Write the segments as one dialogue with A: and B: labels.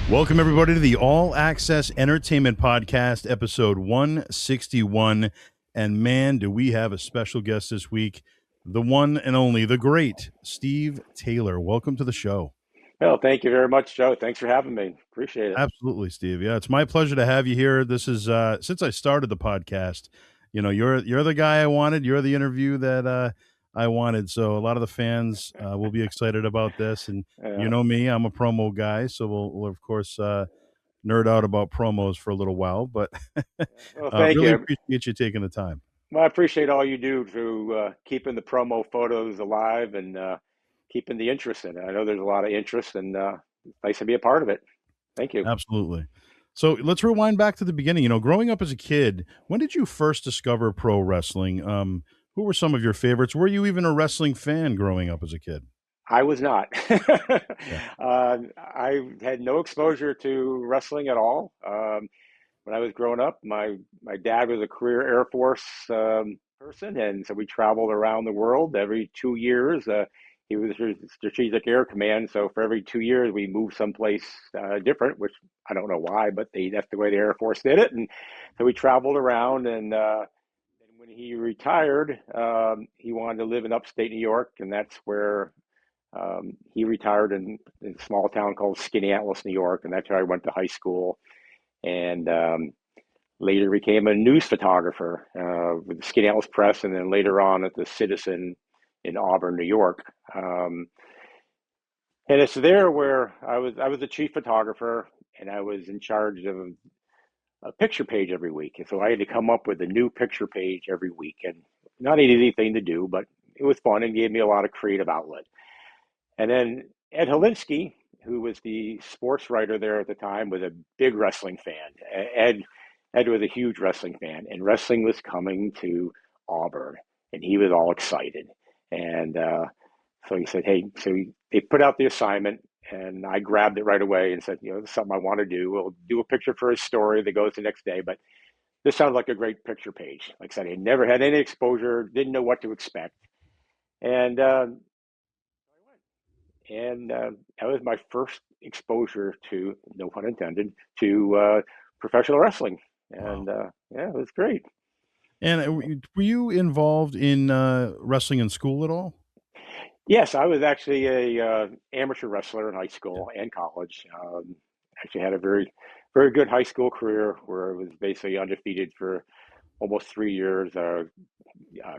A: Welcome, everybody, to the All Access Entertainment Podcast, episode 161. And man, do we have a special guest this week, the one and only, the great Steve Taylor. Welcome to the show.
B: Well, thank you very much, Joe. Thanks for having me. Appreciate it.
A: Absolutely, Steve. Yeah, it's my pleasure to have you here. This is since I started the podcast, you know, you're the guy I wanted. You're the interview that I wanted. So a lot of the fans will be excited about this. And you know me, I'm a promo guy, so we'll of course nerd out about promos for a little while. But
B: well, thank
A: really
B: you.
A: appreciate you taking the time.
B: Well, I appreciate all you do to keeping the promo photos alive and keeping the interest in it. I know there's a lot of interest, and it's nice to be a part of it. Thank you.
A: Absolutely. So let's rewind back to the beginning. You know, growing up as a kid, when did you first discover pro wrestling? Who were some of your favorites? Were you even a wrestling fan growing up as a kid?
B: I was not.
A: Yeah.
B: I had no exposure to wrestling at all. When I was growing up, my dad was a career Air Force person, and so we traveled around the world every 2 years. He was Strategic Air Command, so for every 2 years we moved someplace different, which I don't know why, but that's the way the Air Force did it. And so we traveled around, and when he retired, he wanted to live in upstate New York, and that's where he retired in a small town called Skaneateles, New York, and that's where I went to high school. And later became a news photographer with the Skaneateles Press, and then later on at the Citizen in Auburn, New York. And it's there where I was the chief photographer, and I was in charge of a picture page every week. And so I had to come up with a new picture page every week, and not an easy thing to do, but it was fun and gave me a lot of creative outlet. And then Ed Holinsky, who was the sports writer there at the time, was a big wrestling fan. Ed was a huge wrestling fan, and wrestling was coming to Auburn, and he was all excited. And so he said, hey, so they put out the assignment, and I grabbed it right away and said, you know, this is something I want to do. We'll do a picture for his story that goes the next day, but this sounds like a great picture page. Like I said, I never had any exposure, didn't know what to expect. And that was my first exposure to, no pun intended, to professional wrestling. And yeah, it was great.
A: And were you involved in wrestling in school at all?
B: Yes, I was actually a amateur wrestler in high school and college. Actually had a very, very good high school career where I was basically undefeated for almost 3 years,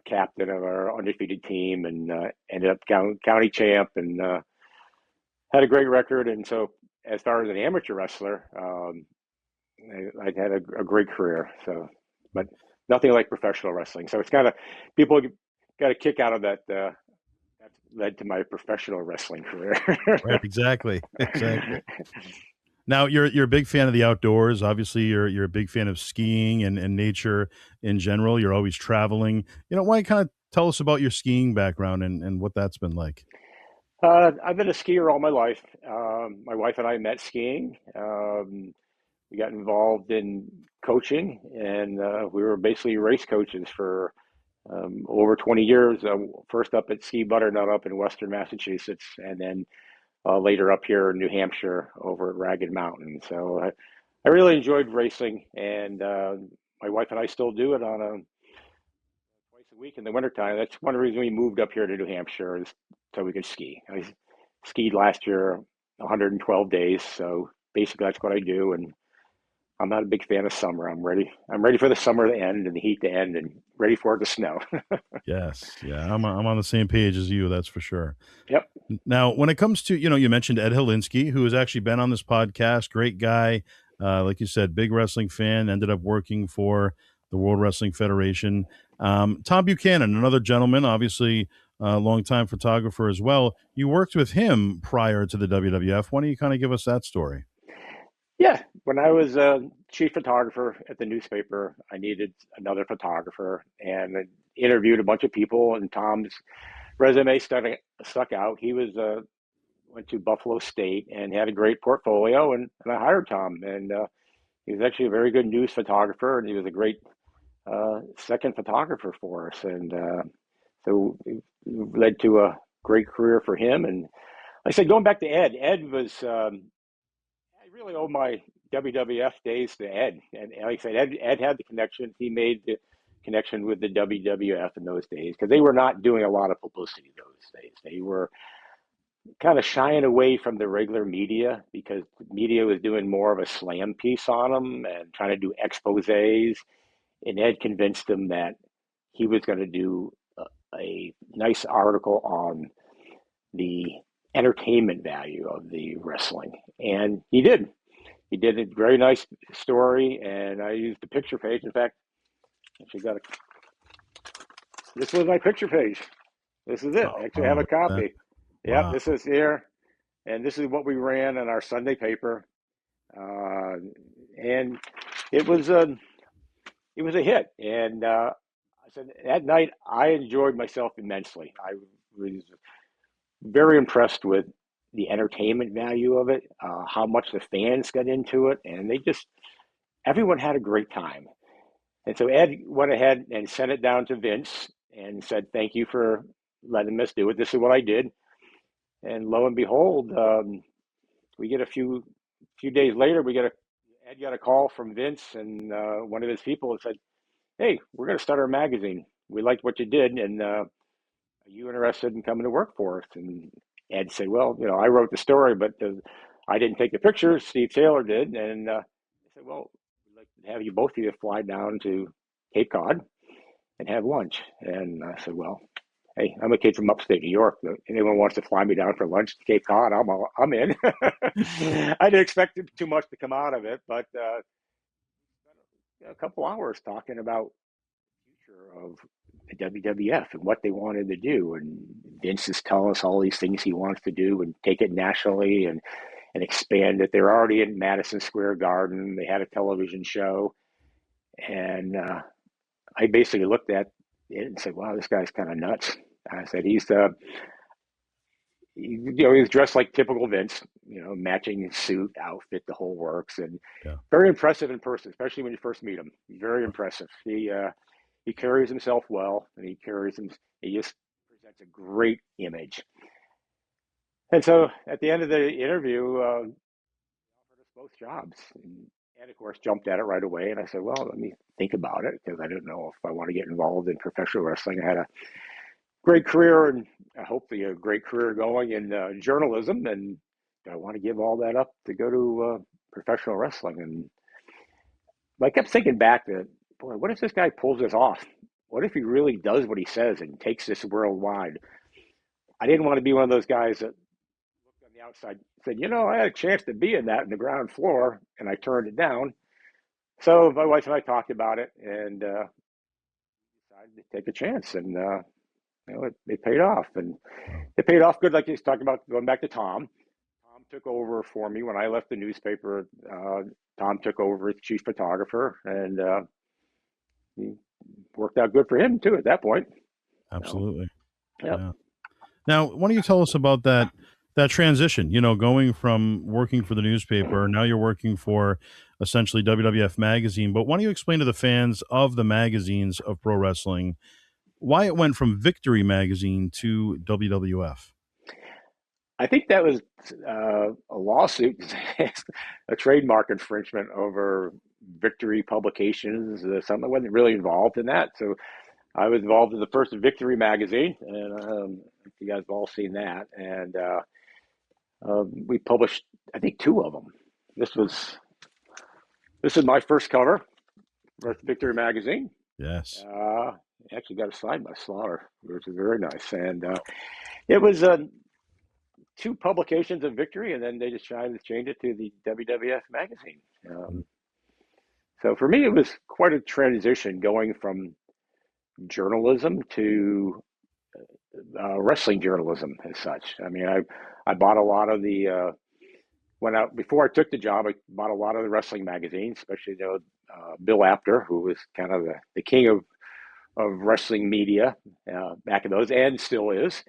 B: captain of our undefeated team, and ended up county champ, and had a great record. And so as far as an amateur wrestler, I had a great career. So, but nothing like professional wrestling. So it's kind of, people got a kick out of that. That led to my professional wrestling career.
A: Right, exactly. Now you're a big fan of the outdoors. Obviously, you're a big fan of skiing and nature in general. You're always traveling. You know, why don't you kind of tell us about your skiing background and what that's been like?
B: I've been a skier all my life. My wife and I met skiing. We got involved in coaching, and we were basically race coaches for over 20 years. First up at Ski Butternut up in Western Massachusetts, and then later up here in New Hampshire over at Ragged Mountain. So I really enjoyed racing, and my wife and I still do it on twice a week in the wintertime. That's one reason we moved up here to New Hampshire, is so we could ski. I skied last year 112 days, so basically that's what I do. And I'm not a big fan of summer. I'm ready for the summer to end and the heat to end, and ready for it to snow.
A: Yes, yeah, I'm on the same page as you. That's for sure.
B: Yep.
A: Now, when it comes to, you mentioned Ed Holinsky, who has actually been on this podcast. Great guy, like you said, big wrestling fan. Ended up working for the World Wrestling Federation. Tom Buchanan, another gentleman, obviously a longtime photographer as well. You worked with him prior to the WWF. Why don't you kind of give us that story?
B: Yeah, when I was chief photographer at the newspaper, I needed another photographer, and I interviewed a bunch of people, and Tom's resume stuck out. He was went to Buffalo State and had a great portfolio, and I hired Tom, and he was actually a very good news photographer, and he was a great second photographer for us, and so it led to a great career for him. And like I said, going back to Ed, Ed was I really owe my WWF days to Ed, and like I said, Ed had the connection. He made the connection with the WWF in those days because they were not doing a lot of publicity those days. They were kind of shying away from the regular media because the media was doing more of a slam piece on them and trying to do exposés. And Ed convinced them that he was going to do a nice article on the entertainment value of the wrestling. And he did. He did a very nice story, and I used the picture page. In fact, actually got a, this was my picture page. This is it.
A: Oh,
B: Actually, I have
A: wow,
B: a
A: look at that.
B: copy. Yep,
A: Wow.
B: this is here, and this is what we ran in our Sunday paper, uh, and it was a it was a hit. And I said that night I enjoyed myself immensely. I was very impressed with the entertainment value of it, how much the fans got into it, and they just everyone had a great time. And so Ed went ahead and sent it down to Vince and said, "Thank you for letting us do it. This is what I did." And lo and behold, we get a few days later, Ed got a call from Vince and one of his people and said, "Hey, we're going to start our magazine. We liked what you did, and are you interested in coming to work for us?" And Ed said, "Well, I wrote the story, but I didn't take the pictures. Steve Taylor did." And I said, "Well, we'd like to have you both of you fly down to Cape Cod and have lunch." And I said, "Well, hey, I'm a kid from upstate New York. If anyone wants to fly me down for lunch to Cape Cod, I'm in." I didn't expect too much to come out of it, but a couple hours talking about the future of the WWF and what they wanted to do. And Vince is telling us all these things he wants to do and take it nationally and expand it. They're already in Madison Square Garden. They had a television show. And I basically looked at it and said, "Wow, this guy's kind of nuts." I said, he's dressed like typical Vince, matching suit, outfit, the whole works, and
A: Yeah.
B: very impressive in person, especially when you first meet him. Very impressive. He carries himself well, and he just presents a great image. And so at the end of the interview, offered us both jobs. And Ed, of course, jumped at it right away. And I said, "Well, let me think about it because I didn't know if I want to get involved in professional wrestling." I had a great career and hopefully a great career going in journalism. And I want to give all that up to go to professional wrestling. And I kept thinking back that, boy, what if this guy pulls this off? What if he really does what he says and takes this worldwide? I didn't want to be one of those guys that looked on the outside and said, "I had a chance to be in that in the ground floor and I turned it down." So my wife and I talked about it and decided to take a chance. And it paid off. And
A: Wow.
B: it paid off good, like he's talking about going back to Tom. Tom took over for me when I left the newspaper. Tom took over as chief photographer, and he worked out good for him too at that point. So,
A: Absolutely.
B: yep.
A: Yeah. Now, why don't you tell us about that transition? Going from working for the newspaper, now you're working for essentially WWF magazine. But why don't you explain to the fans of the magazines of pro wrestling why it went from Victory magazine to WWF?
B: I think that was a lawsuit, a trademark infringement over Victory Publications. Something I wasn't really involved in that, so I was involved in the first Victory magazine, and you guys have all seen that. And we published, I think, two of them. This was this is my first cover for Victory magazine.
A: Yes.
B: Uh, Actually got a sign by Slaughter, which is very nice. And it was two publications of Victory, and then they decided to change it to the WWF magazine.
A: Mm.
B: So for me, it was quite a transition going from journalism to wrestling journalism as such. I mean, I bought a lot of the when I before I took the job, I bought a lot of the wrestling magazines, especially Bill Apter, who was kind of the king of wrestling media back in those, and still is.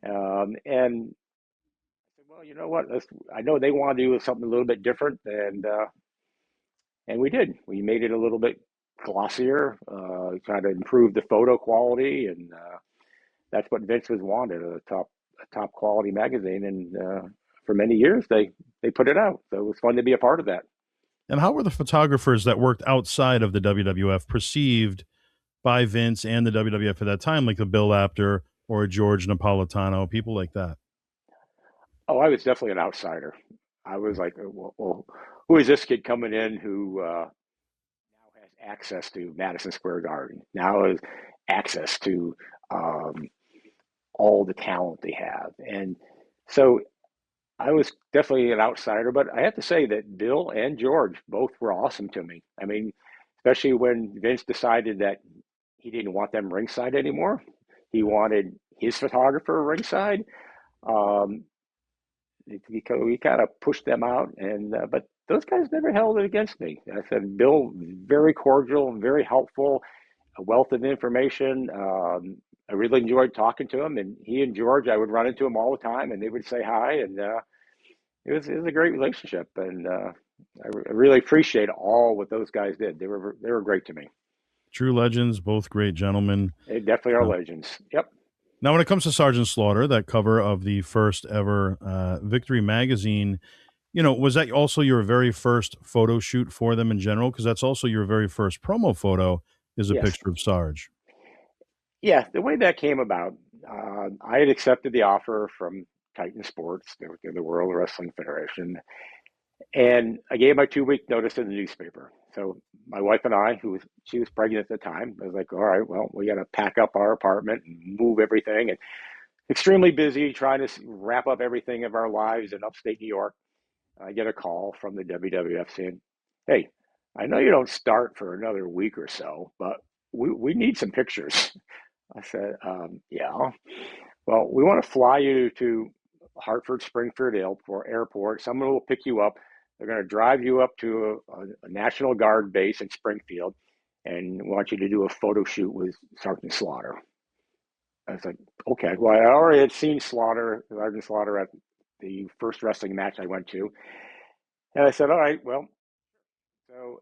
B: And well, you know what? I know they want to do something a little bit different, and we did. We made it a little bit glossier, trying to improve the photo quality, and that's what Vince was wanted, a top quality magazine. And for many years, they put it out, so it was fun to be a part of that.
A: And how were the photographers that worked outside of the WWF perceived by Vince and the WWF at that time, like the Bill Apter or George Napolitano, people like that?
B: Oh, I was definitely an outsider. I was like, well, who is this kid coming in who now has access to Madison Square Garden? Now has access to um, all the talent they have, and so I was definitely an outsider. But I have to say that Bill and George both were awesome to me. I mean, especially when Vince decided that he didn't want them ringside anymore. He wanted his photographer ringside. Um, we kind of pushed them out, and but those guys never held it against me. I said, Bill, very cordial, very helpful, a wealth of information. I really enjoyed talking to him, and he and George, I would run into him all the time, and they would say hi, and it was a great relationship, and I really appreciate all what those guys did. They were great to me.
A: True legends, both great gentlemen.
B: They definitely are
A: Uh,
B: legends. Yep.
A: Now, when it comes to Sergeant Slaughter, that cover of the first ever Victory magazine, was that also your very first photo shoot for them in general? Because that's also your very first promo photo is a
B: Yes.
A: picture of Sarge.
B: Yeah. The way that came about, I had accepted the offer from Titan Sports, the World Wrestling Federation, and I gave my 2 week notice in the newspaper. So my wife and I, she was pregnant at the time, I was like, all right, well, we got to pack up our apartment and move everything, and extremely busy trying to wrap up everything of our lives in upstate New York. I get a call from the WWF saying, "Hey, I know you don't start for another week or so, but we need some pictures." I said, "Yeah. Well, we want to fly you to Hartford Springfield Airport. Someone will pick you up. They're going to drive you up to a National Guard base in Springfield, and want you to do a photo shoot with Sergeant Slaughter." I was like, "Okay." Well, I already had seen Sergeant Slaughter at the first wrestling match I went to, and I said, "All right, well." So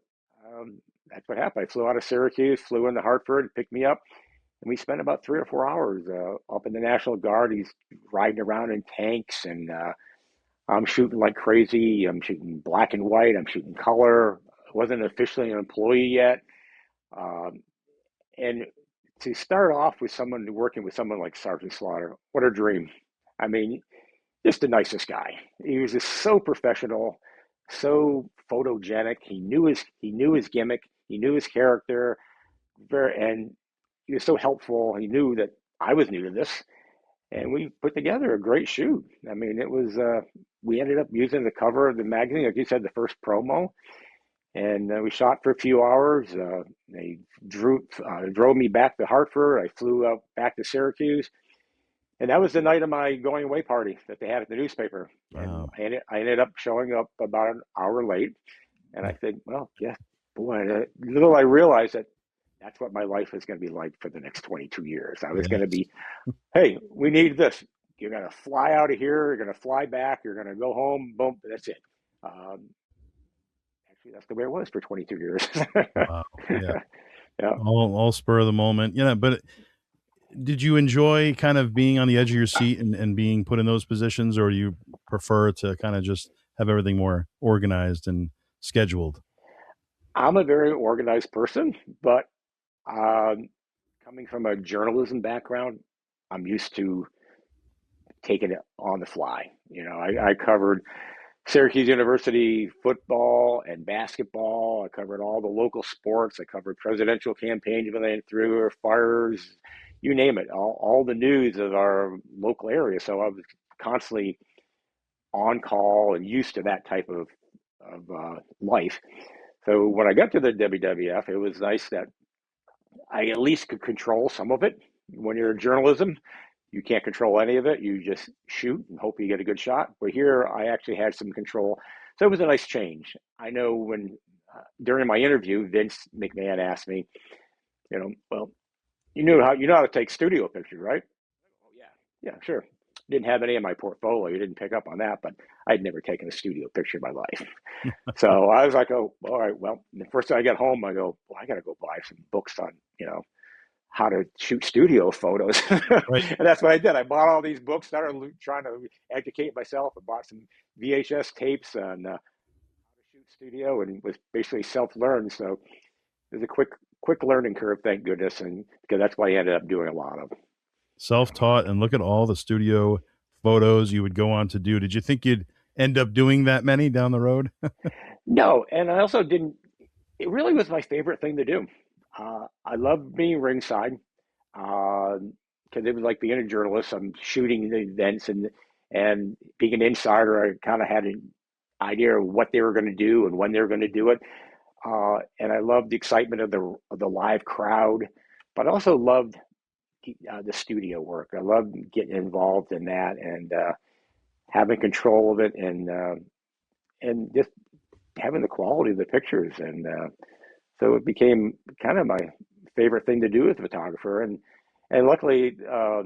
B: that's what happened. I flew out of Syracuse, flew into Hartford, picked me up, and we spent about 3 or 4 hours up in the National Guard. He's riding around in tanks, and I'm shooting like crazy. I'm shooting black and white. I'm shooting color. I wasn't officially an employee yet, um, and to start off with someone working with someone like Sergeant Slaughter, what a dream! I mean, just the nicest guy. He was just so professional, so photogenic. He knew his gimmick. He knew his character. And he was so helpful. He knew that I was new to this, and we put together a great shoot. I mean, it was. We ended up using the cover of the magazine, like you said, the first promo, and we shot for a few hours. They drove me back to Hartford. I flew out back to Syracuse, and that was the night of my going away party that they had at the newspaper. And
A: Wow.
B: I ended up showing up about an hour late. And I think, well, yeah, boy, little I realized that that's what my life is going to be like for the next 22 years. I was going
A: Yeah.
B: to be, hey, we need this. You're going to fly out of here. You're going to fly back. You're going to go home. Boom. That's it. Um, Actually, that's the way it was for 22 years.
A: Wow. Yeah.
B: Yeah.
A: All spur of the moment. Yeah. But did you enjoy kind of being on the edge of your seat and being put in those positions, or do you prefer to kind of just have everything more organized and scheduled?
B: I'm a very organized person, but um, coming from a journalism background, I'm used to taking it on the fly. I covered Syracuse University football and basketball. I covered all the local sports. I covered presidential campaigns when they went through, or fires, you name it, all the news of our local area. So I was constantly on call and used to that type of life. So when I got to the WWF, it was nice that I at least could control some of it. When you're in journalism, you can't control any of it. You just shoot and hope you get a good shot. But here, I actually had some control. So it was a nice change. I know when during my interview, Vince McMahon asked me, well, you know how to take studio pictures, right? Oh yeah, yeah, sure. didn't have any in my portfolio. You didn't pick up on that, but I'd never taken a studio picture in my life. So I was like, oh, all right. Well, the first time I got home, I go, well, I got to go buy some books on, how to shoot studio photos.
A: Right.
B: And that's what I did. I bought all these books, started trying to educate myself. I bought some VHS tapes on how to shoot studio and was basically self-learned. So it was a quick learning curve, thank goodness. And because that's why I ended up doing a lot of.
A: Self-taught, and look at all the studio photos you would go on to do. Did you think you'd end up doing that many down the road?
B: No, and I also didn't. It really was my favorite thing to do. I love being ringside because it was like being a journalist. I'm shooting the events and being an insider. I kind of had an idea of what they were going to do and when they were going to do it. And I loved the excitement of the live crowd, but I also loved the studio work. I loved getting involved in that and having control of it and just having the quality of the pictures. And so it became kind of my favorite thing to do as a photographer. And luckily, I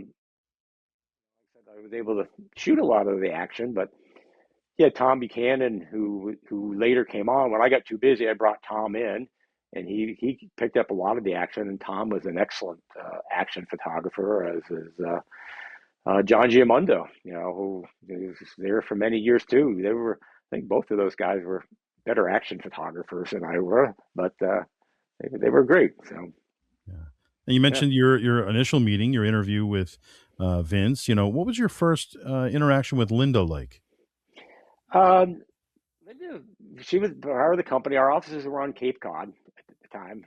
B: was able to shoot a lot of the action. But yeah, Tom Buchanan, who later came on. When I got too busy, I brought Tom in, and he picked up a lot of the action. And Tom was an excellent action photographer, as is John Giamondo, who was there for many years too. I think both of those guys were better action photographers than I were, but they were great. So
A: Yeah. And you
B: yeah.
A: mentioned your initial meeting, your interview with Vince. What was your first interaction with Linda like?
B: Um, Linda, she was part of the company. Our offices were on Cape Cod at the time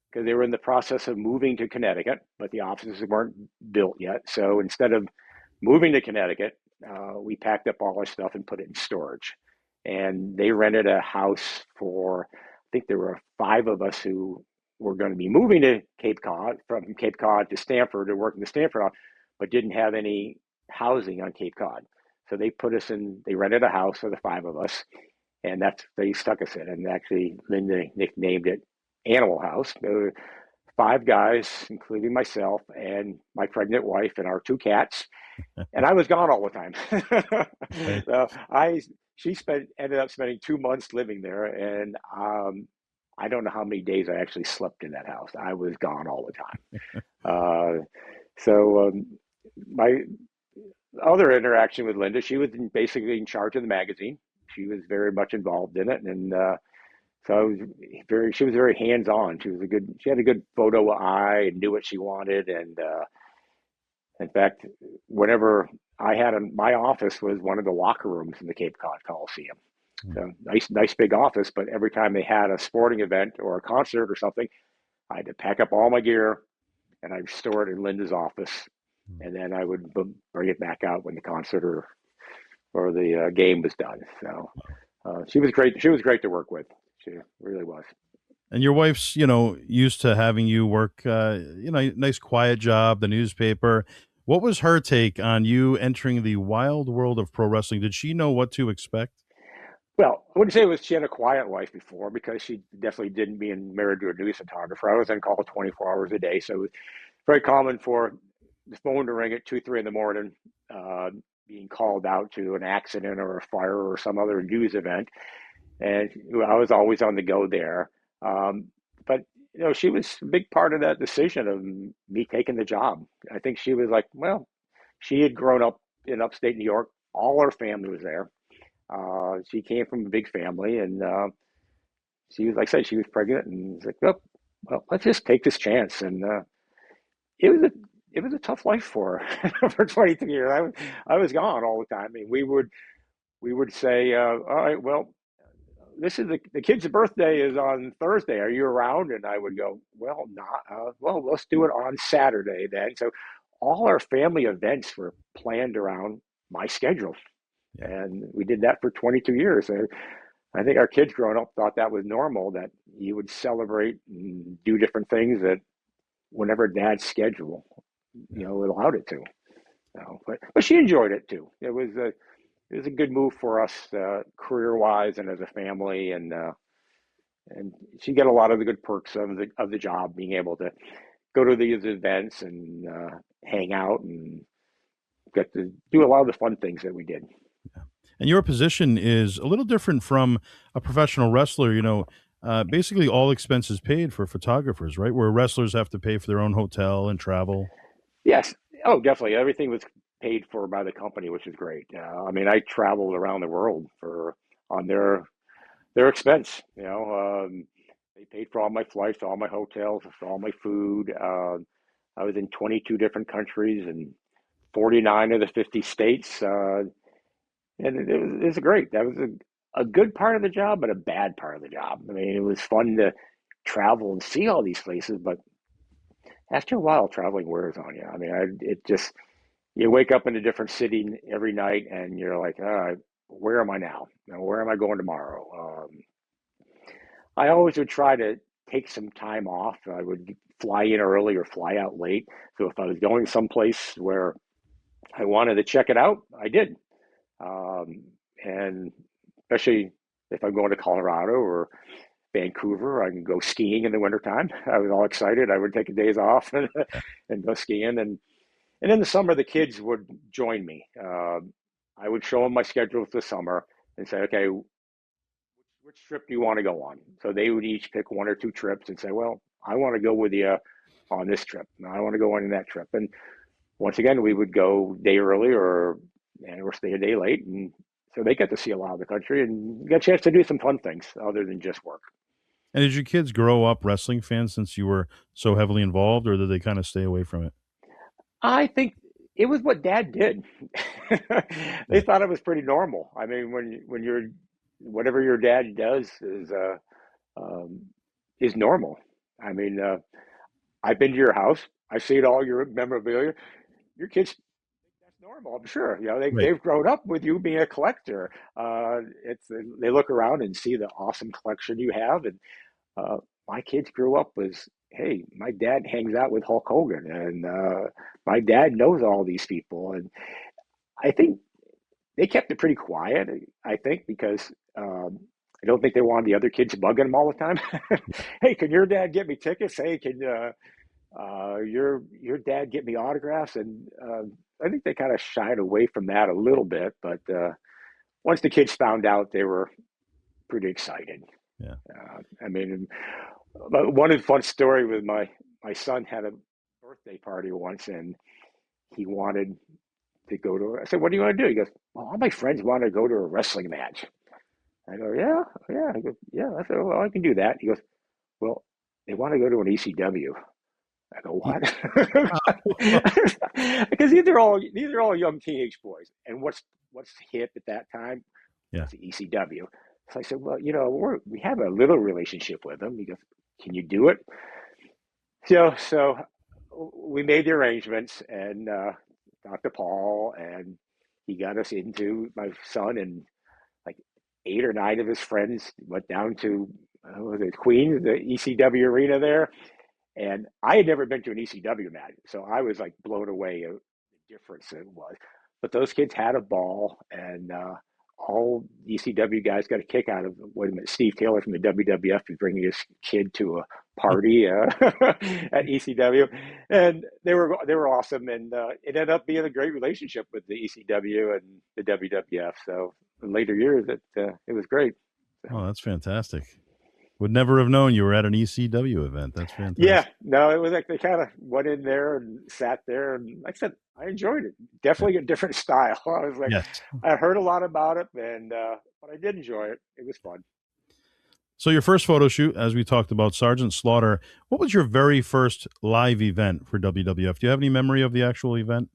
B: because they were in the process of moving to Connecticut, but the offices weren't built yet. So instead of moving to Connecticut, we packed up all our stuff and put it in storage. And they rented a house for, I think there were five of us who were going to be moving to Cape Cod, from Cape Cod to Stamford to work in the Stamford office, but didn't have any housing on Cape Cod. So they rented a house for the five of us, and they stuck us in. And actually, Linda nicknamed it Animal House. There were five guys, including myself and my pregnant wife and our two cats, and I was gone all the time.
A: Right.
B: So she ended up spending 2 months living there, and I don't know how many days I actually slept in that house. I was gone all the time. So my other interaction with Linda, she was basically in charge of the magazine. She was very much involved in it, and so she was very hands on. She had a good photo eye and knew what she wanted, and in fact, whenever my office was one of the locker rooms in the Cape Cod Coliseum.
A: Mm.
B: So nice big office, but every time they had a sporting event or a concert or something, I had to pack up all my gear and I'd store it in Linda's office,
A: Mm.
B: and then I would bring it back out when the concert or the game was done. So she was great. She was great to work with. She really was.
A: And your wife's, used to having you work, nice quiet job, the newspaper. What was her take on you entering the wild world of pro wrestling? Did she know what to expect?
B: Well, I wouldn't say she had a quiet life before, because she definitely didn't, being married to a news photographer. I was on call 24 hours a day. So it was very common for the phone to ring at 2, 3 in the morning, uh, being called out to an accident or a fire or some other news event. And I was always on the go there. Um, but, she was a big part of that decision of me taking the job. I think she was like, well, she had grown up in upstate New York. All her family was there. She came from a big family, and she was, like I said, she was pregnant, and was like, well, let's just take this chance. And it was a it was a tough life for her for 22 years. I was gone all the time. I mean, we would say, all right, well, this is the kid's birthday is on Thursday. Are you around? And I would go, well, not. Well, let's do it on Saturday then. So all our family events were planned around my schedule,
A: Yeah.
B: and we did that for 22 years. I think our kids growing up thought that was normal, that you would celebrate and do different things that whenever dad's schedule,
A: Yeah.
B: allowed it to. But she enjoyed it too. It was a good move for us, career wise and as a family, and she got a lot of the good perks of the job, being able to go to these events and hang out and got to do a lot of the fun things that we did.
A: And your position is a little different from a professional wrestler. Basically all expenses paid for photographers, right? Where wrestlers have to pay for their own hotel and travel.
B: Yes. Oh, definitely. Everything was paid for by the company, which is great. I mean, I traveled around the world for on their expense. They paid for all my flights, all my hotels, for all my food. I was in 22 different countries and 49 of the 50 states, and it was great. That was a good part of the job, but a bad part of the job. I mean, it was fun to travel and see all these places, but after a while, traveling wears on you. I mean, it just you wake up in a different city every night, and you're like, where am I now? Where am I going tomorrow? I always would try to take some time off. I would fly in early or fly out late. So if I was going someplace where I wanted to check it out, I did. Um, and especially if I'm going to Colorado or Vancouver, I can go skiing in the wintertime. I was all excited. I would take a days off and go skiing. And in the summer, the kids would join me. I would show them my schedule for the summer and say, okay, which trip do you want to go on? So they would each pick one or two trips and say, well, I want to go with you on this trip. And I want to go on that trip. And once again, we would go a day early or stay a day late. And so they get to see a lot of the country and get a chance to do some fun things other than just work.
A: And did your kids grow up wrestling fans since you were so heavily involved, or did they kind of stay away from it?
B: I think it was what dad did. They
A: Yeah.
B: thought it was pretty normal. I mean, when you're whatever your dad does um, is normal. I mean, I've been to your house. I've seen all your memorabilia. Your kids think that's normal. I'm sure.
A: Right.
B: they've grown up with you being a collector. It's they look around and see the awesome collection you have, and uh, my kids grew up with, hey, my dad hangs out with Hulk Hogan, and my dad knows all these people, and I think they kept it pretty quiet. I think because I don't think they wanted the other kids bugging them all the time. Hey, can your dad get me tickets? Hey, can your dad get me autographs? And I think they kind of shied away from that a little bit. But once the kids found out, they were pretty excited.
A: Yeah.
B: I mean, but one fun story with my son had a birthday party once, and he wanted to go to. I said, "What do you want to do?" He goes, "Well, all my friends want to go to a wrestling match." I go, "Yeah, yeah." I go, "Yeah." I said, "Well, I can do that." He goes, "Well, they want to go to an ECW." I go,
A: Ye-
B: "What?" Because these are all young teenage boys, and what's hip at that time
A: Yeah.
B: was the ECW. So I said, "Well, we have a little relationship with them." He goes, "Can you do it?" So we made the arrangements and talked to Paul, and he got us into my son and like 8 or 9 of his friends went down to was it Queens, the ECW arena there, and I had never been to an ECW match, so I was like blown away at the difference it was. But those kids had a ball, and all ECW guys got a kick out of. Wait a minute, Steve Taylor from the WWF is bringing his kid to a party at ECW, and they were awesome, and it ended up being a great relationship with the ECW and the WWF. So in later years, it was great. So.
A: Oh, that's fantastic. Would never have known you were at an ECW event. That's
B: Yeah,
A: fantastic.
B: no, it was like they kind of went in there and sat there, and like I said, I enjoyed it.
A: Yeah.
B: Definitely a different style. I was like,
A: Yes.
B: I heard a lot about it, and but I did enjoy it. It was fun.
A: So your first photo shoot, as we talked about, Sergeant Slaughter. What was your very first live event for WWF? Do you have any memory of the actual event?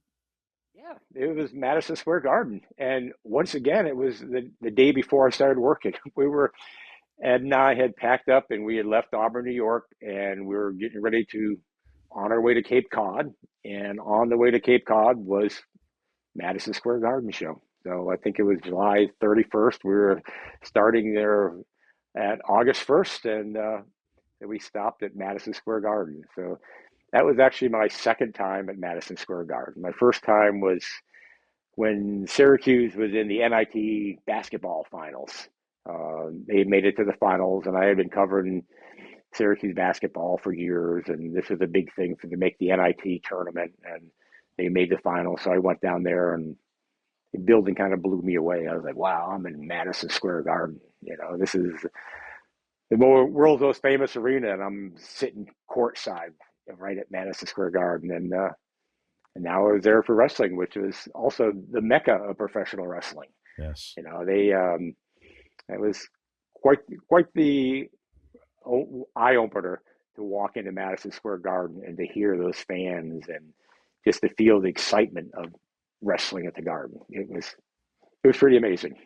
B: Yeah, it was Madison Square Garden, and once again, it was the day before I started working. We were Ed and I had packed up, and we had left Auburn, New York, and we were getting ready to on our way to Cape Cod. And on the way to Cape Cod was Madison Square Garden show. So I think it was July 31st. We were starting there at August 1st, and we stopped at Madison Square Garden. So that was actually my second time at Madison Square Garden. My first time was when Syracuse was in the NIT basketball finals. They made it to the finals, and I had been covering Syracuse basketball for years, and this was a big thing for to make the NIT tournament. And they made the final. So I went down there, and the building kind of blew me away. I was like, wow, I'm in Madison Square Garden. This is the world's most famous arena, and I'm sitting courtside right at Madison Square Garden. And now I was there for wrestling, which was also the mecca of professional wrestling.
A: Yes.
B: They it was quite quite the eye opener to walk into Madison Square Garden and to hear those fans and just to feel the excitement of wrestling at the Garden. It was pretty amazing.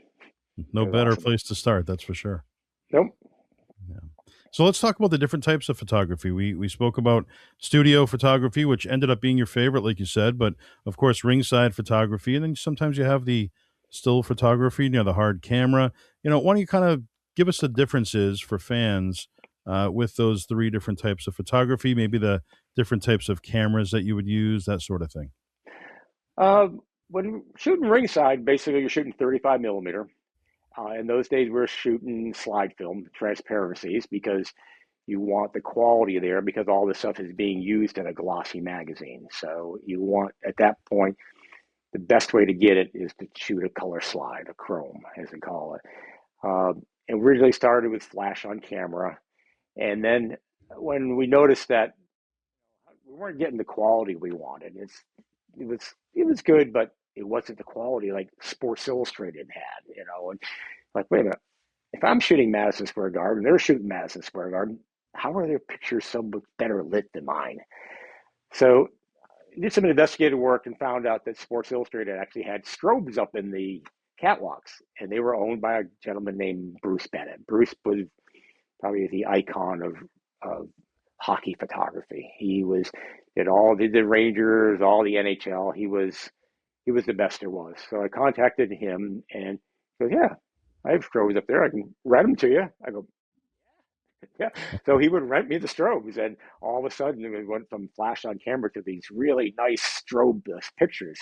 B: It
A: No
B: was
A: better
B: awesome.
A: place to start, that's for sure.
B: Nope.
A: Yeah. So let's talk about the different types of photography. We spoke about studio photography, which ended up being your favorite, like you said, but of course ringside photography, and then sometimes you have the still photography, the hard camera. Why don't you kind of give us the differences for fans with those three different types of photography, maybe the different types of cameras that you would use, that sort of thing.
B: Uh, when shooting ringside, basically you're shooting 35 millimeter. In those days, we were shooting slide film transparencies because you want the quality there because all this stuff is being used in a glossy magazine. So you want, at that point, the best way to get it is to shoot a color slide, a chrome, as we call it. It originally started with flash on camera. And then when we noticed that we weren't getting the quality we wanted, it was it was good, but it wasn't the quality like Sports Illustrated had. And like, wait a minute, if I'm shooting Madison Square Garden, they're shooting Madison Square Garden. How are their pictures so much better lit than mine? So I did some investigative work and found out that Sports Illustrated actually had strobes up in the catwalks, and they were owned by a gentleman named Bruce Bennett. Bruce was probably the icon of hockey photography. He was did all did the Rangers, all the NHL. He was the best there was. So I contacted him and he goes, yeah, I have strobes up there. I can rent them to you. I go, yeah. So he would rent me the strobes, and all of a sudden it went from flash on camera to these really nice strobe pictures.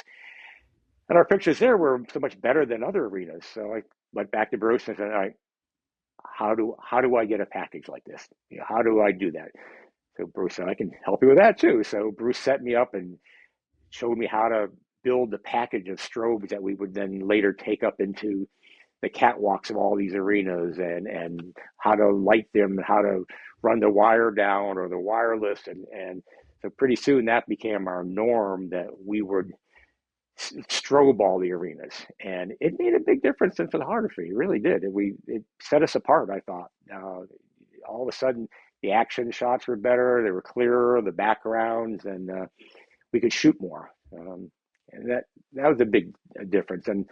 B: And our pictures there were so much better than other arenas. So I went back to Bruce and said, all right, how do I get a package like this? How do I do that? So Bruce said, I can help you with that too. So Bruce set me up and showed me how to build the package of strobes that we would then later take up into the catwalks of all these arenas and how to light them, how to run the wire down or the wireless. And so pretty soon that became our norm that we would strobe all the arenas. And it made a big difference in photography. It really did. It set us apart, I thought. All of a sudden, the action shots were better, they were clearer, the backgrounds, and we could shoot more. And that was a big difference. And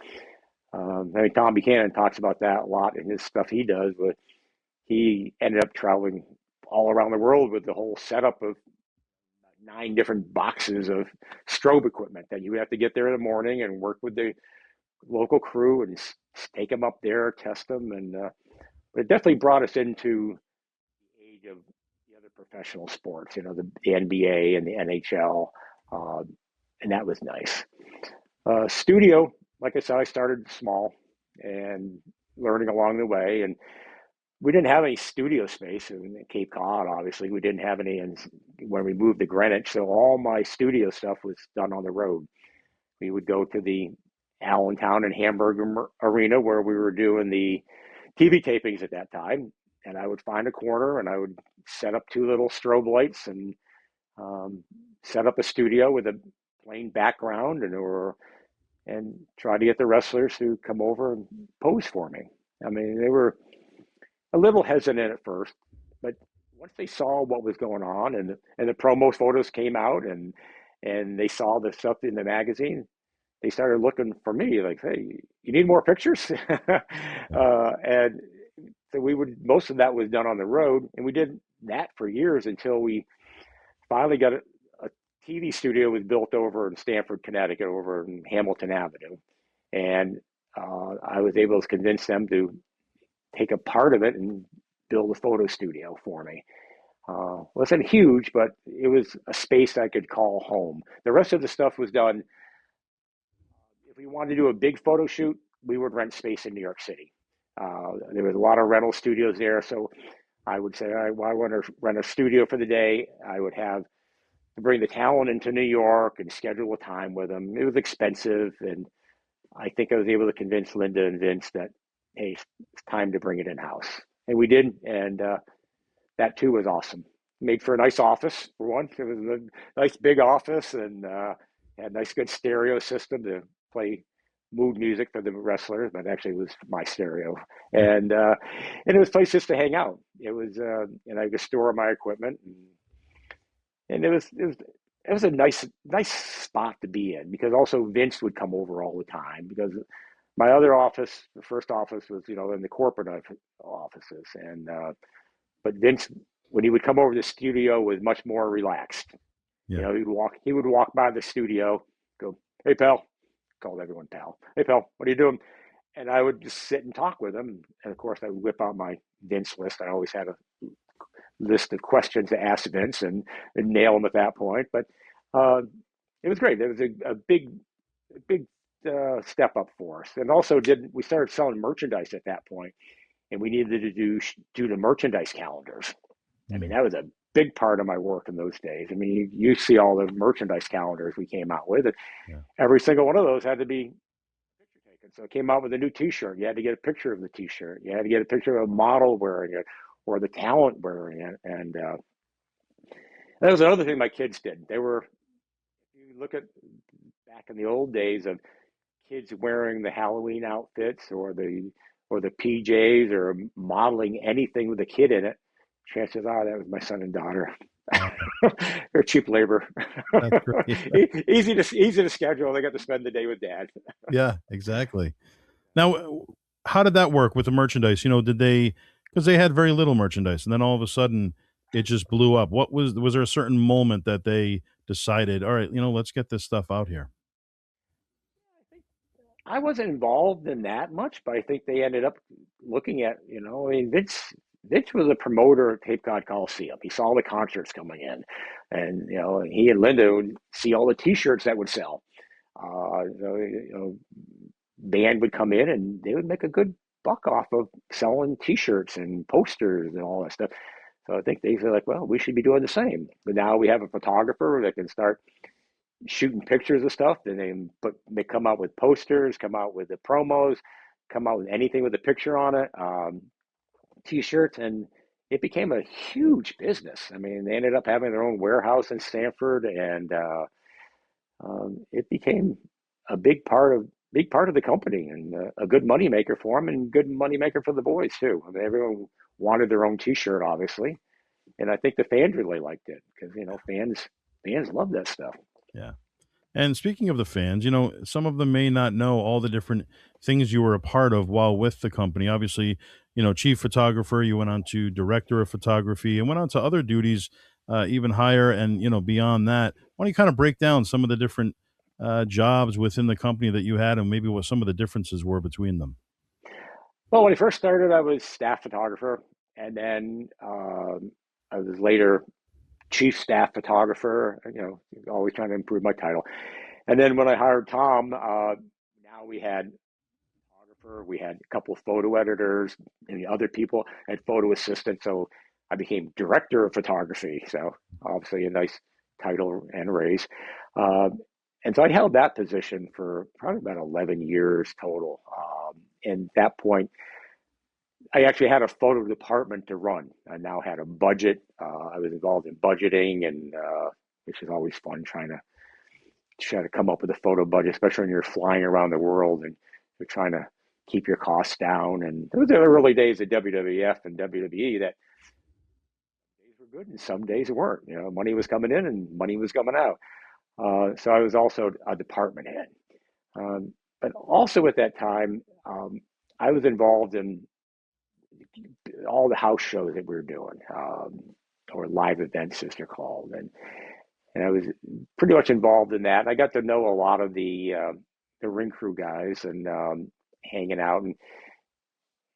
B: I mean, Tom Buchanan talks about that a lot in his stuff he does, but he ended up traveling all around the world with the whole setup of 9 different boxes of strobe equipment that you would have to get there in the morning and work with the local crew and take them up there, test them, and it definitely brought us into the age of the other professional sports, the NBA and the NHL, uh, and that was nice. Studio, like I said, I started small and learning along the way, and we didn't have any studio space in Cape Cod. Obviously, we didn't have any when we moved to Greenwich, so all my studio stuff was done on the road. We would go to the Allentown and Hamburg Arena where we were doing the TV tapings at that time, and I would find a corner and I would set up 2 little strobe lights and um, set up a studio with a plain background and try to get the wrestlers to come over and pose for me. I mean, they were a little hesitant at first, but once they saw what was going on and the promo photos came out and they saw the stuff in the magazine, they started looking for me like, hey, you need more pictures? And so most of that was done on the road, and we did that for years until we finally got a TV studio was built over in Stamford, Connecticut, over in Hamilton Avenue. And I was able to convince them to take a part of it and build a photo studio for me. Wasn't huge, but it was a space I could call home. The rest of the stuff was done. If we wanted to do a big photo shoot, we would rent space in New York City. There was a lot of rental studios there, so I would say, all right, well, I want to rent a studio for the day. I would have to bring the talent into New York and schedule a time with them. It was expensive, and I think I was able to convince Linda and Vince that, hey, it's time to bring it in house, and we did, and that too was awesome. Made for a nice office for one. It was a nice big office, and had a nice good stereo system to play mood music for the wrestlers, but actually it was my stereo, and it was places to hang out. It was, and I could store my equipment, and it was a nice spot to be in, because also Vince would come over all the time, because my other office, the first office, was in the corporate offices, and but Vince, when he would come over to the studio, was much more relaxed.
A: Yeah.
B: He would walk by the studio, go, "Hey pal," called everyone pal. "Hey pal, what are you doing?" And I would just sit and talk with him. And of course, I would whip out my Vince list. I always had a list of questions to ask Vince, and nail him at that point. But uh, it was great. It was a big step up for us. And also, did we started selling merchandise at that point, and we needed to do the merchandise calendars. I mean,
A: Mm.
B: that was a big part of my work in those days. I mean, you see all the merchandise calendars we came out with, and
A: Yeah.
B: every single one of those had to be picture taken. So it came out with a new T-shirt. You had to get a picture of the T-shirt. You had to get a picture of a model wearing it, or the talent wearing it. And that was another thing my kids did. They were, if you look at back in the old days of kids wearing the Halloween outfits, or the PJs, or modeling anything with a kid in it, chances are that was my son and daughter.
A: Wow.
B: They're cheap labor.
A: That's great.
B: Easy to schedule. They got to spend the day with dad.
A: Yeah, exactly. Now, how did that work with the merchandise? Did they, because they had very little merchandise, and then all of a sudden it just blew up. Was there a certain moment that they decided, all right, let's get this stuff out here?
B: I wasn't involved in that much, but I think they ended up looking at, I mean, Vince was a promoter at Cape Cod Coliseum. He saw the concerts coming in, and he and Linda would see all the T-shirts that would sell. Band would come in, and they would make a good buck off of selling T-shirts and posters and all that stuff. So I think they feel like, well, we should be doing the same. But now we have a photographer that can start shooting pictures of stuff. Then they come out with posters, come out with the promos, come out with anything with a picture on it, T-shirts, and it became a huge business. I mean, they ended up having their own warehouse in Stanford, and it became a big part of the company, and a good moneymaker for them, and good moneymaker for the boys too. I mean, everyone wanted their own T-shirt, obviously, and I think the fans really liked it, because fans love that stuff.
A: Yeah. And speaking of the fans, some of them may not know all the different things you were a part of while with the company. Obviously, chief photographer, you went on to director of photography, and went on to other duties, even higher, and beyond that. Why don't you kind of break down some of the different jobs within the company that you had, and maybe what some of the differences were between them?
B: Well, when I first started, I was staff photographer, and then I was later chief staff photographer. Always trying to improve my title. And then when I hired Tom, now we had photographer, we had a couple of photo editors, and the other people had photo assistants. So I became director of photography. So obviously a nice title and raise. Uh, and so I held that position for probably about 11 years total. And at that point, I actually had a photo department to run. I now had a budget. I was involved in budgeting, and which is always fun, try to come up with a photo budget, especially when you're flying around the world and you're trying to keep your costs down. And it was the early days of WWF and WWE that days were good and some days weren't. Money was coming in and money was coming out. So I was also a department head. But also at that time, I was involved in all the house shows that we were doing, or live events as they're called, and I was pretty much involved in that. I got to know a lot of the ring crew guys, and hanging out,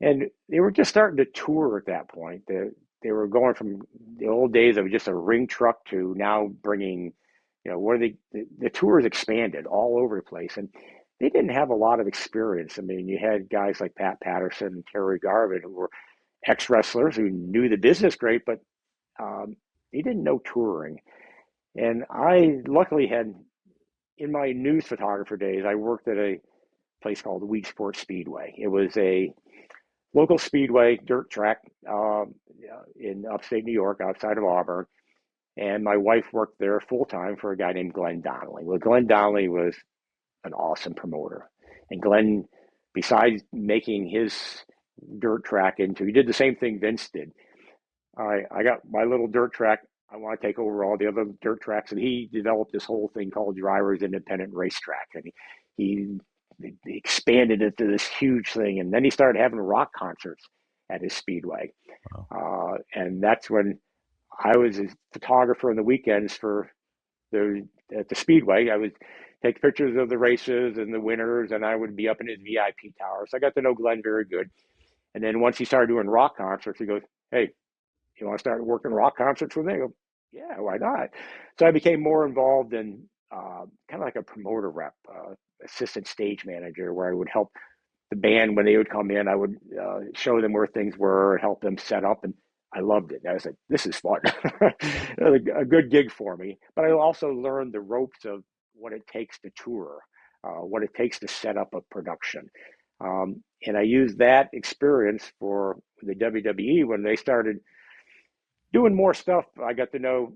B: and they were just starting to tour at that point. They were going from the old days of just a ring truck to now bringing, where the tours expanded all over the place, and they didn't have a lot of experience. I mean, you had guys like Pat Patterson and Terry Garvin, who were ex wrestlers who knew the business great, but um, they didn't know touring. And I luckily had, in my news photographer days, I worked at a place called Weed Sports Speedway. It was a local speedway dirt track in upstate New York, outside of Auburn. And my wife worked there full time for a guy named Glenn Donnelly. Well, Glenn Donnelly was an awesome promoter. And Glenn, besides making his dirt track into, he did the same thing Vince did. All right, I got my little dirt track. I want to take over all the other dirt tracks. And he developed this whole thing called Drivers Independent Racetrack. And he expanded it to this huge thing. And then he started having rock concerts at his speedway.
A: Wow.
B: And that's when I was a photographer on the weekends for the at the speedway. I would take pictures of the races and the winners, and I would be up in his VIP tower. So I got to know Glenn very good. And then once he started doing rock concerts, he goes, "Hey, you want to start working rock concerts with me?" I go, "Yeah, why not?" So I became more involved in kind of like a promoter rep, assistant stage manager, where I would help the band when they would come in. I would show them where things were, help them set up, and I loved it. I was like, "This is fun." A good gig for me. But I also learned the ropes of what it takes to tour, what it takes to set up a production. And I used that experience for the WWE when they started doing more stuff. I got to know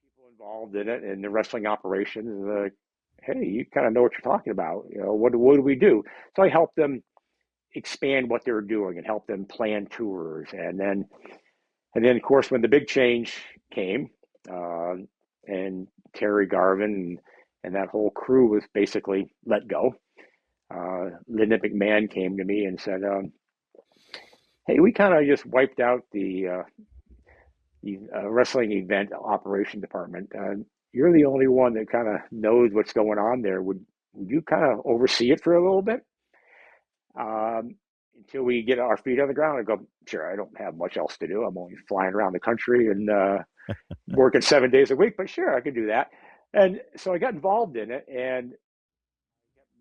B: people involved in it and the wrestling operations. Like, hey, you kind of know what you're talking about. What do we do? So I helped them expand what they were doing and help them plan tours. And then of course, when the big change came, uh, and Terry Garvin and that whole crew was basically let go. Linda McMahon came to me and said, "Hey, we kind of just wiped out the wrestling event operation department. You're the only one that kind of knows what's going on there. Would you kind of oversee it for a little bit until we get our feet on the ground?" And go, "Sure, I don't have much else to do. I'm only flying around the country and working 7 days a week, but sure, I could do that." And so I got involved in it and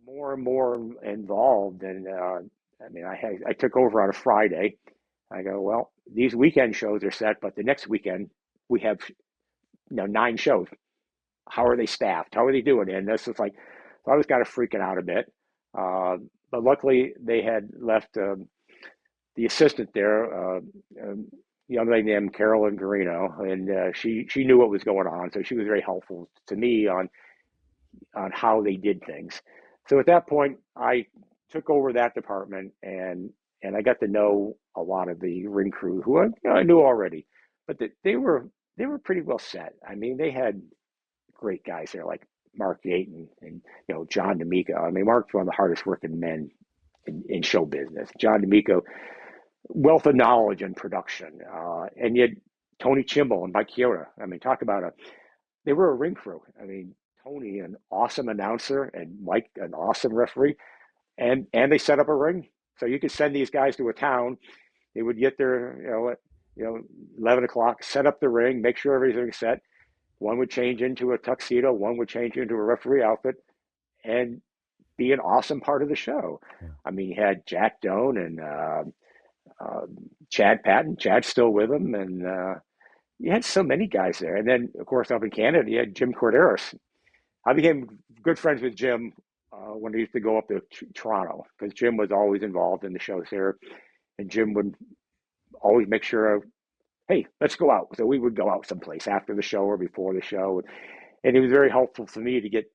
B: more and more involved. And I mean, I took over on a Friday. I go, "Well, these weekend shows are set, but the next weekend we have 9 shows. How are they staffed? How are they doing?" And this is like, so I was kind of freaking out a bit. Uh, but luckily, they had left the assistant there, young lady named Carolyn Garino, and she knew what was going on, so she was very helpful to me on how they did things. So at that point, I took over that department, and I got to know a lot of the ring crew who I knew already, but they were pretty well set. I mean, they had great guys there like Mark Yaton and John D'Amico. I mean, Mark's one of the hardest working men in show business. John D'Amico, wealth of knowledge and production, and yet Tony Chimble and Mike Chioda. I mean, talk about they were a ring crew. I mean, Tony, an awesome announcer, and Mike, an awesome referee, and they set up a ring. So you could send these guys to a town. They would get there, at 11 o'clock, set up the ring, make sure everything's set. One would change into a tuxedo, one would change into a referee outfit, and be an awesome part of the show.
A: Yeah.
B: I mean, you had Jack Doan and uh, Chad Patton. Chad's still with them, and you had so many guys there. And then, of course, up in Canada, you had Jim Corderas. I became good friends with Jim when I used to go up to Toronto because Jim was always involved in the shows here, and Jim would always make sure, "Hey, let's go out." So we would go out someplace after the show or before the show, and it was very helpful for me to get.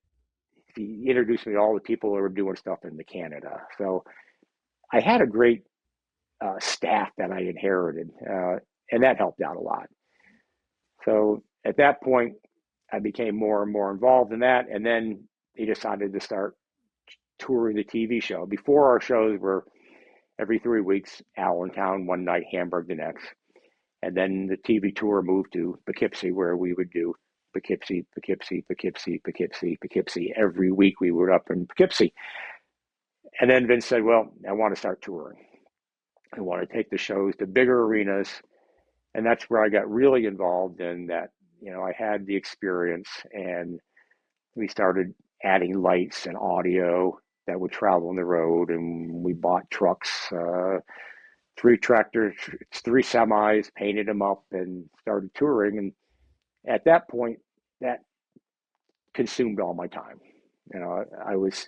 B: He introduced me to all the people that were doing stuff in the Canada. So I had a great staff that I inherited, and that helped out a lot. So at that point, I became more and more involved in that, and then they decided to start touring the TV show. Before, our shows were every 3 weeks, Allentown one night, Hamburg the next, and then the TV tour moved to Poughkeepsie, where we would do Poughkeepsie, Poughkeepsie, Poughkeepsie, Poughkeepsie, Poughkeepsie. Every week we were up in Poughkeepsie. And then Vince said, "Well, I want to start touring. I want to take the shows to bigger arenas." And that's where I got really involved in that. I had the experience, and we started adding lights and audio that would travel on the road. And we bought trucks, 3 tractors, 3 semis, painted them up, and started touring. And at that point, that consumed all my time. You know, I was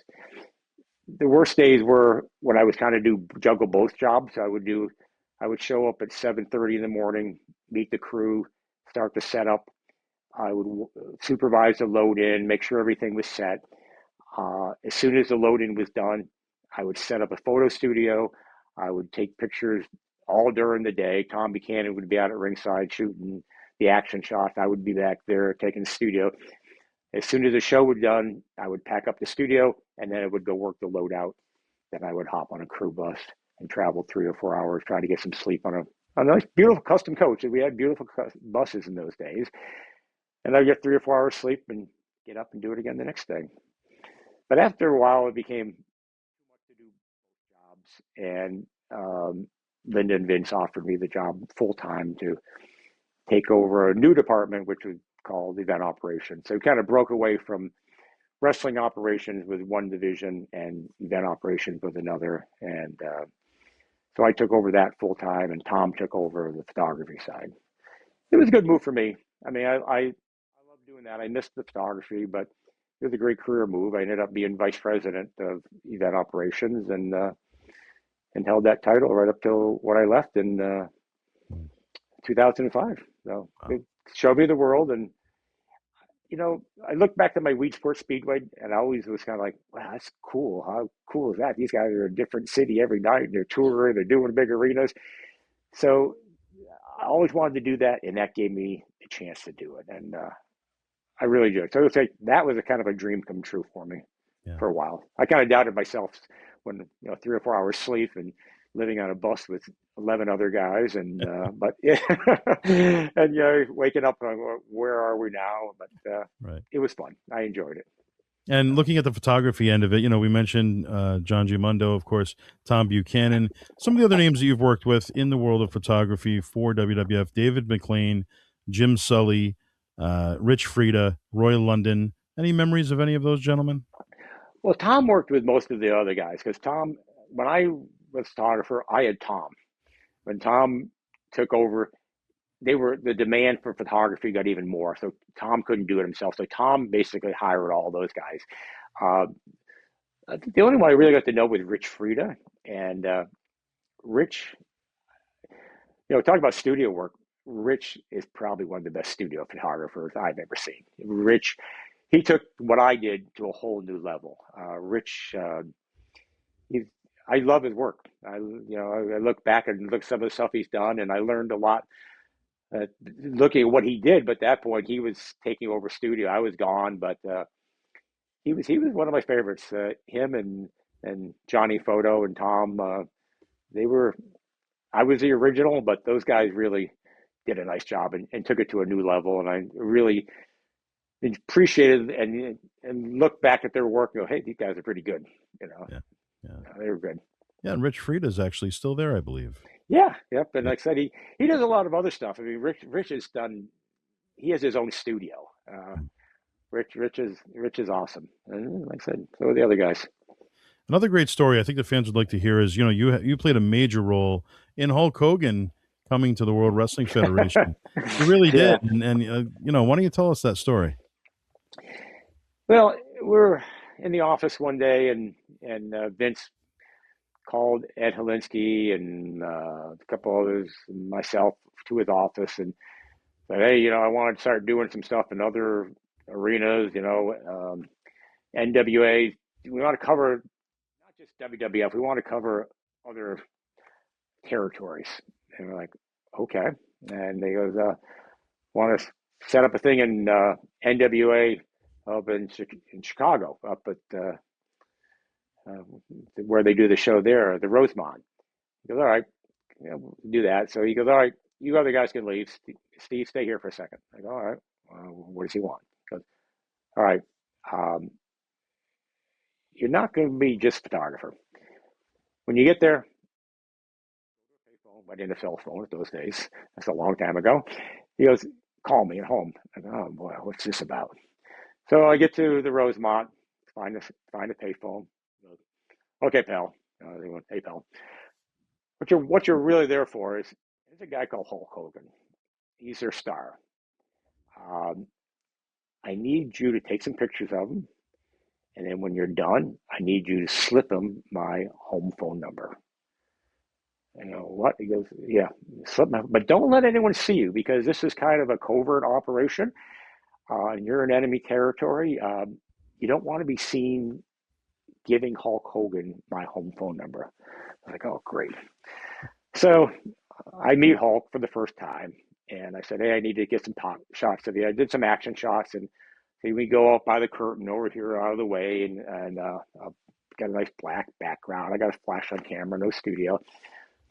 B: the worst days were when I was kind of do juggle both jobs. I would show up at 7:30 in the morning, meet the crew, start the setup. I would supervise the load in, make sure everything was set. As soon as the load in was done, I would set up a photo studio. I would take pictures all during the day. Tom Buchanan would be out at ringside shooting the action shots. I would be back there taking the studio. As soon as the show was done, I would pack up the studio and then I would go work the load out. Then I would hop on a crew bus and travel 3 or 4 hours, trying to get some sleep on a nice, beautiful custom coach. We had beautiful buses in those days. And I'd get 3 or 4 hours sleep and get up and do it again the next day. But after a while, it became too much to do both jobs. And Linda and Vince offered me the job full time to take over a new department, which was called event operations. So we kind of broke away from wrestling operations with one division and event operations with another. And so I took over that full time, and Tom took over the photography side. It was a good move for me. I mean, I love doing that. I missed the photography, but it was a great career move. I ended up being vice president of event operations and held that title right up till when I left in 2005. So
A: Wow.
B: it showed me the world, and I look back at my Weed Sports Speedway, and I always was kind of like, wow, that's cool. How cool is that? These guys are in a different city every night, and they're touring, they're doing big arenas. So I always wanted to do that, and that gave me a chance to do it, and I really do. So it was like that was a kind of a dream come true for me
A: Yeah.
B: for a while. I kind of doubted myself when 3 or 4 hours sleep and living on a bus with 11 other guys, and but yeah, and waking up and where are we now? But
A: Right.
B: it was fun. I enjoyed it.
A: And looking at the photography end of it, we mentioned John Giamondo, of course, Tom Buchanan, some of the other names that you've worked with in the world of photography for WWF: David McLean, Jim Sully, Rich Frieda, Roy London. Any memories of any of those gentlemen?
B: Well, Tom worked with most of the other guys because Tom, when I was photographer, I had Tom. When Tom took over, the demand for photography got even more. So Tom couldn't do it himself. So Tom basically hired all those guys. Uh, the only one I really got to know was Rich Frieda, and Rich, talk about studio work. Rich is probably one of the best studio photographers I've ever seen. Rich, he took what I did to a whole new level. Rich, he's, I love his work. I look back and look at some of the stuff he's done, and I learned a lot looking at what he did. But at that point, he was taking over studio. I was gone, but he was one of my favorites. Him and Johnny Photo and Tom, they were. I was the original, but those guys really did a nice job and took it to a new level. And I really appreciated and look back at their work and go, hey, these guys are pretty good.
A: Yeah. Yeah.
B: They were good.
A: Yeah. And Rich Frieda is actually still there, I believe.
B: Yeah, yep. And
A: Yeah.
B: like I said, he does a lot of other stuff. I mean, Rich has done. He has his own studio. Rich is awesome. And like I said, so are the other guys.
A: Another great story I think the fans would like to hear is you played a major role in Hulk Hogan coming to the World Wrestling Federation. You really did,
B: Yeah.
A: and why don't you tell us that story?
B: Well, we're in the office one day, and Vince called Ed Helinsky and a couple others, and myself, to his office and said, hey, I want to start doing some stuff in other arenas. NWA. We want to cover not just WWF. We want to cover other territories. And we're like, okay. And they goes, want to set up a thing in NWA up in Chicago, up at uh, where they do the show there, the Rosemont. He goes, all right, we'll do that. So he goes, all right, you other guys can leave. Steve, stay here for a second. I go, all right, what does he want? He goes, all right, um, you're not going to be just photographer. When you get there, I didn't have a cell phone at those days. That's a long time ago. He goes, call me at home. I go, oh boy, what's this about? So I get to the Rosemont, find a payphone. Okay, pal. They went, hey, pal. What you're really there for is there's a guy called Hulk Hogan. He's their star. Um, I need you to take some pictures of him. And then when you're done, I need you to slip him my home phone number. I go, what? He goes, yeah, slip my, but don't let anyone see you because this is kind of a covert operation. And you're in enemy territory. You don't want to be seen giving Hulk Hogan my home phone number. I was like, oh, great. So I meet Hulk for the first time, and I said, hey, I need to get some top shots of you. I did some action shots, and see, we go up by the curtain over here out of the way, and got a nice black background. I got a flash on camera, no studio.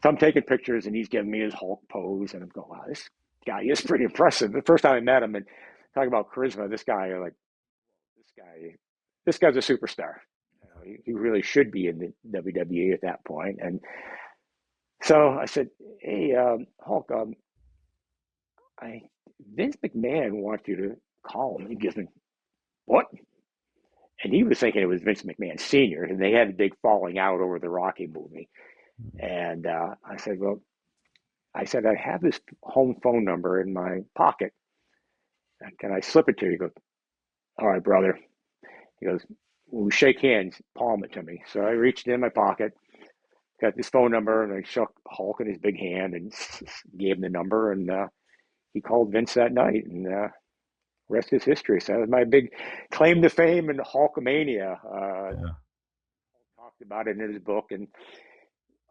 B: So I'm taking pictures, and he's giving me his Hulk pose, and I'm going, wow, this guy is pretty impressive. The first time I met him, and talking about charisma, this guy, like, this guy, this guy's a superstar. You know, he really should be in the WWE at that point. And so I said, hey, Hulk, I Vince McMahon wants you to call him. He gives me, what? And he was thinking it was Vince McMahon Sr., and they had a big falling out over the Rocky movie. And I said, well, I said, I have his home phone number in my pocket. Can I slip it to you? He goes, all right, brother. He goes, when we shake hands, palm it to me. So I reached in my pocket, got this phone number, and I shook Hulk in his big hand and gave him the number. And he called Vince that night, and rest is history. So that was my big claim to fame in Hulkamania.
A: Yeah.
B: Talked about it in his book. And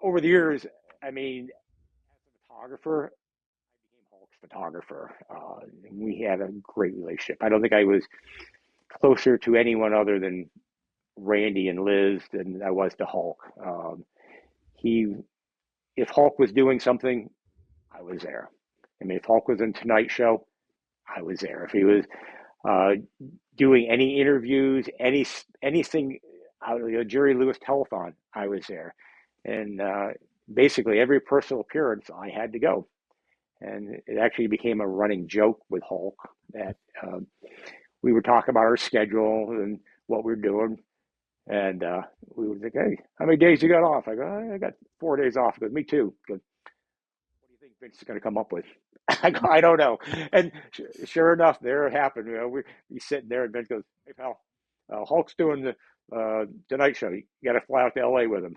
B: over the years, I mean, as a photographer, I became Hulk's photographer. We had a great relationship. I don't think I was closer to anyone other than Randy and Liz than I was to Hulk. He, if Hulk was doing something, I was there. I mean, if Hulk was in Tonight Show, I was there. If he was uh, doing any interviews, anything out of the Jerry Lewis telethon, I was there. And basically every personal appearance, I had to go. And it actually became a running joke with Hulk that we would talk about our schedule and what we're doing. And we would think, hey, how many days you got off? I go, I got 4 days off. He goes, me too. He goes, what do you think Vince is going to come up with? I go, I don't know. And sure enough, there it happened. You know, we sitting there, and Vince goes, hey, pal, Hulk's doing the Tonight Show. You got to fly out to LA with him.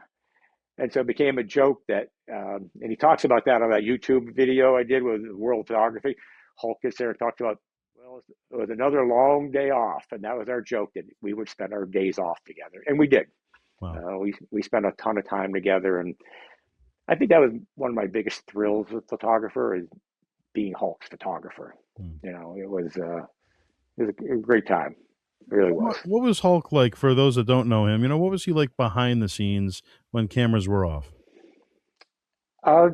B: And so it became a joke that, and he talks about that on that YouTube video I did with World Photography. Hulk gets there and talks about, well, it was another long day off. And that was our joke that we would spend our days off together. And we did.
A: Wow.
B: We spent a ton of time together. And I think that was one of my biggest thrills as a photographer is being Hulk's photographer.
A: Hmm.
B: You know, it was a great time. It really was.
A: What was Hulk like for those that don't know him? You know, what was he like behind the scenes when cameras were off?
B: Uh,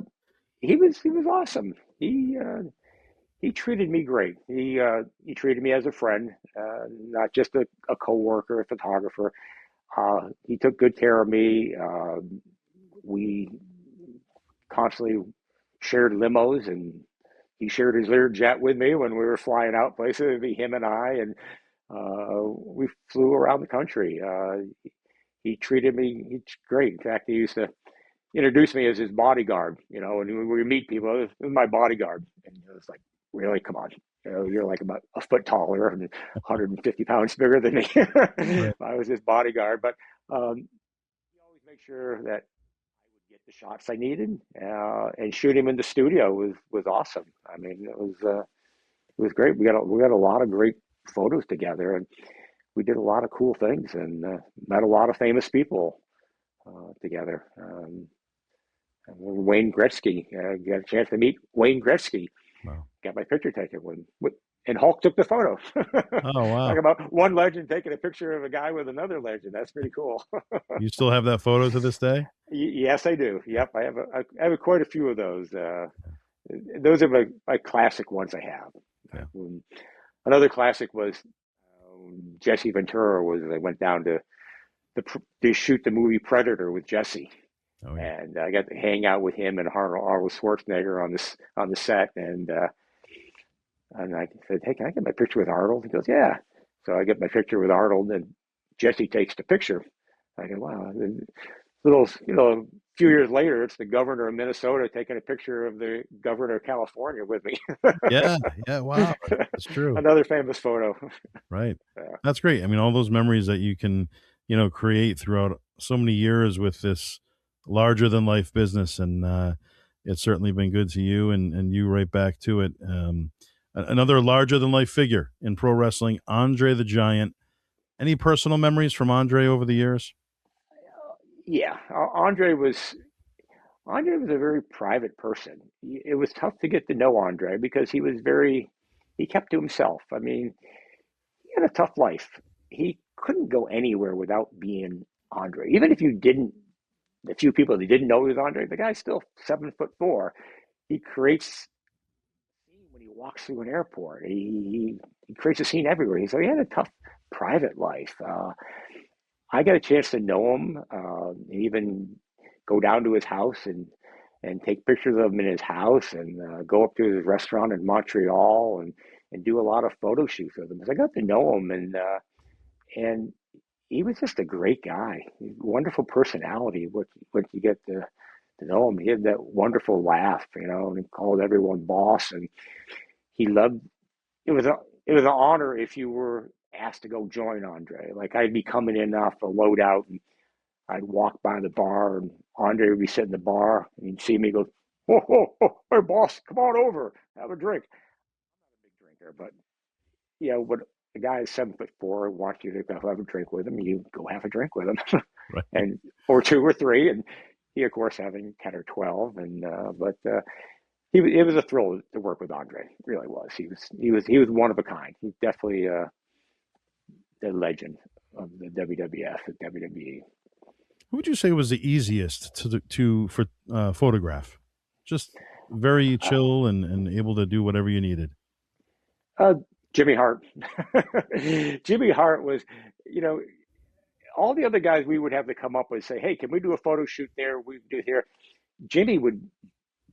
B: he was awesome. He treated me great. He treated me as a friend, not just a coworker, a photographer. He took good care of me. We constantly shared limos, and he shared his Learjet with me when we were flying out places. It'd be him and I, and we flew around the country. He treated me great. In fact, he used to introduce me as his bodyguard. You know, and when we meet people, this is my bodyguard, and it was like, really, come on. You know, you're like about a foot taller and 150 pounds bigger than me.
A: Right.
B: I was his bodyguard, but he always made sure that I would get the shots I needed, and shoot him in the studio was awesome. I mean, it was great. We got a lot of great photos together, and we did a lot of cool things, and met a lot of famous people together. Wayne Gretzky, got a chance to meet Wayne Gretzky.
A: Wow.
B: Got my picture taken and Hulk took the photo.
A: Oh,
B: Talk
A: wow.
B: about one legend taking a picture of a guy with another legend. That's pretty cool.
A: You still have that photo to this day?
B: Yes, I do. Yep, I have quite a few of those. Those are my classic ones I have.
A: Yeah.
B: Another classic was Jesse Ventura. Was I went down to shoot the movie Predator with Jesse,
A: Oh, yeah.
B: and I got to hang out with him and Arnold Schwarzenegger on the set, and I said, hey, can I get my picture with Arnold? He goes, yeah. So I get my picture with Arnold, and Jesse takes the picture. I go, wow, little few years later, it's the governor of Minnesota taking a picture of the governor of California with me.
A: Yeah, yeah, wow, that's true.
B: Another famous photo.
A: Right.
B: Yeah.
A: That's great. I mean, all those memories that you can, create throughout so many years with this larger than life business, and it's certainly been good to you, and you right back to it. Another larger than life figure in pro wrestling, Andre the Giant. Any personal memories from Andre over the years?
B: Yeah, Andre was a very private person. It was tough to get to know Andre because he kept to himself. I mean, he had a tough life. He couldn't go anywhere without being Andre. Even if you didn't, the few people that didn't know he was Andre, the guy's still 7'4". He creates a scene when he walks through an airport. He creates a scene everywhere. So he had a tough private life. I got a chance to know him, even go down to his house and take pictures of him in his house, and go up to his restaurant in Montreal and do a lot of photo shoots with him. So I got to know him, and he was just a great guy, wonderful personality. What you get to know him, he had that wonderful laugh, and he called everyone boss, and he loved. It was a it was an honor if you were asked to go join Andre. Like I'd be coming in off a loadout, and I'd walk by the bar, and Andre would be sitting in the bar, and he'd see me go, "Oh, oh, oh, hey, boss, come on over, have a drink." I'm not a big drinker, but when a guy is 7'4" wants you to go have a drink with him, you go have a drink with him,
A: Right.
B: and or two or three, and he, of course, having 10 or 12, and but it was a thrill to work with Andre. It really was. He was one of a kind. He's definitely the legend of the WWF and WWE.
A: Who would you say was the easiest to for photograph? Just very
B: Uh,
A: chill and able to do whatever you needed.
B: uh, Jimmy Hart. Jimmy Hart was, you know, all the other guys we would have to come up with say, "Hey, can we do a photo shoot there? We do here." Jimmy would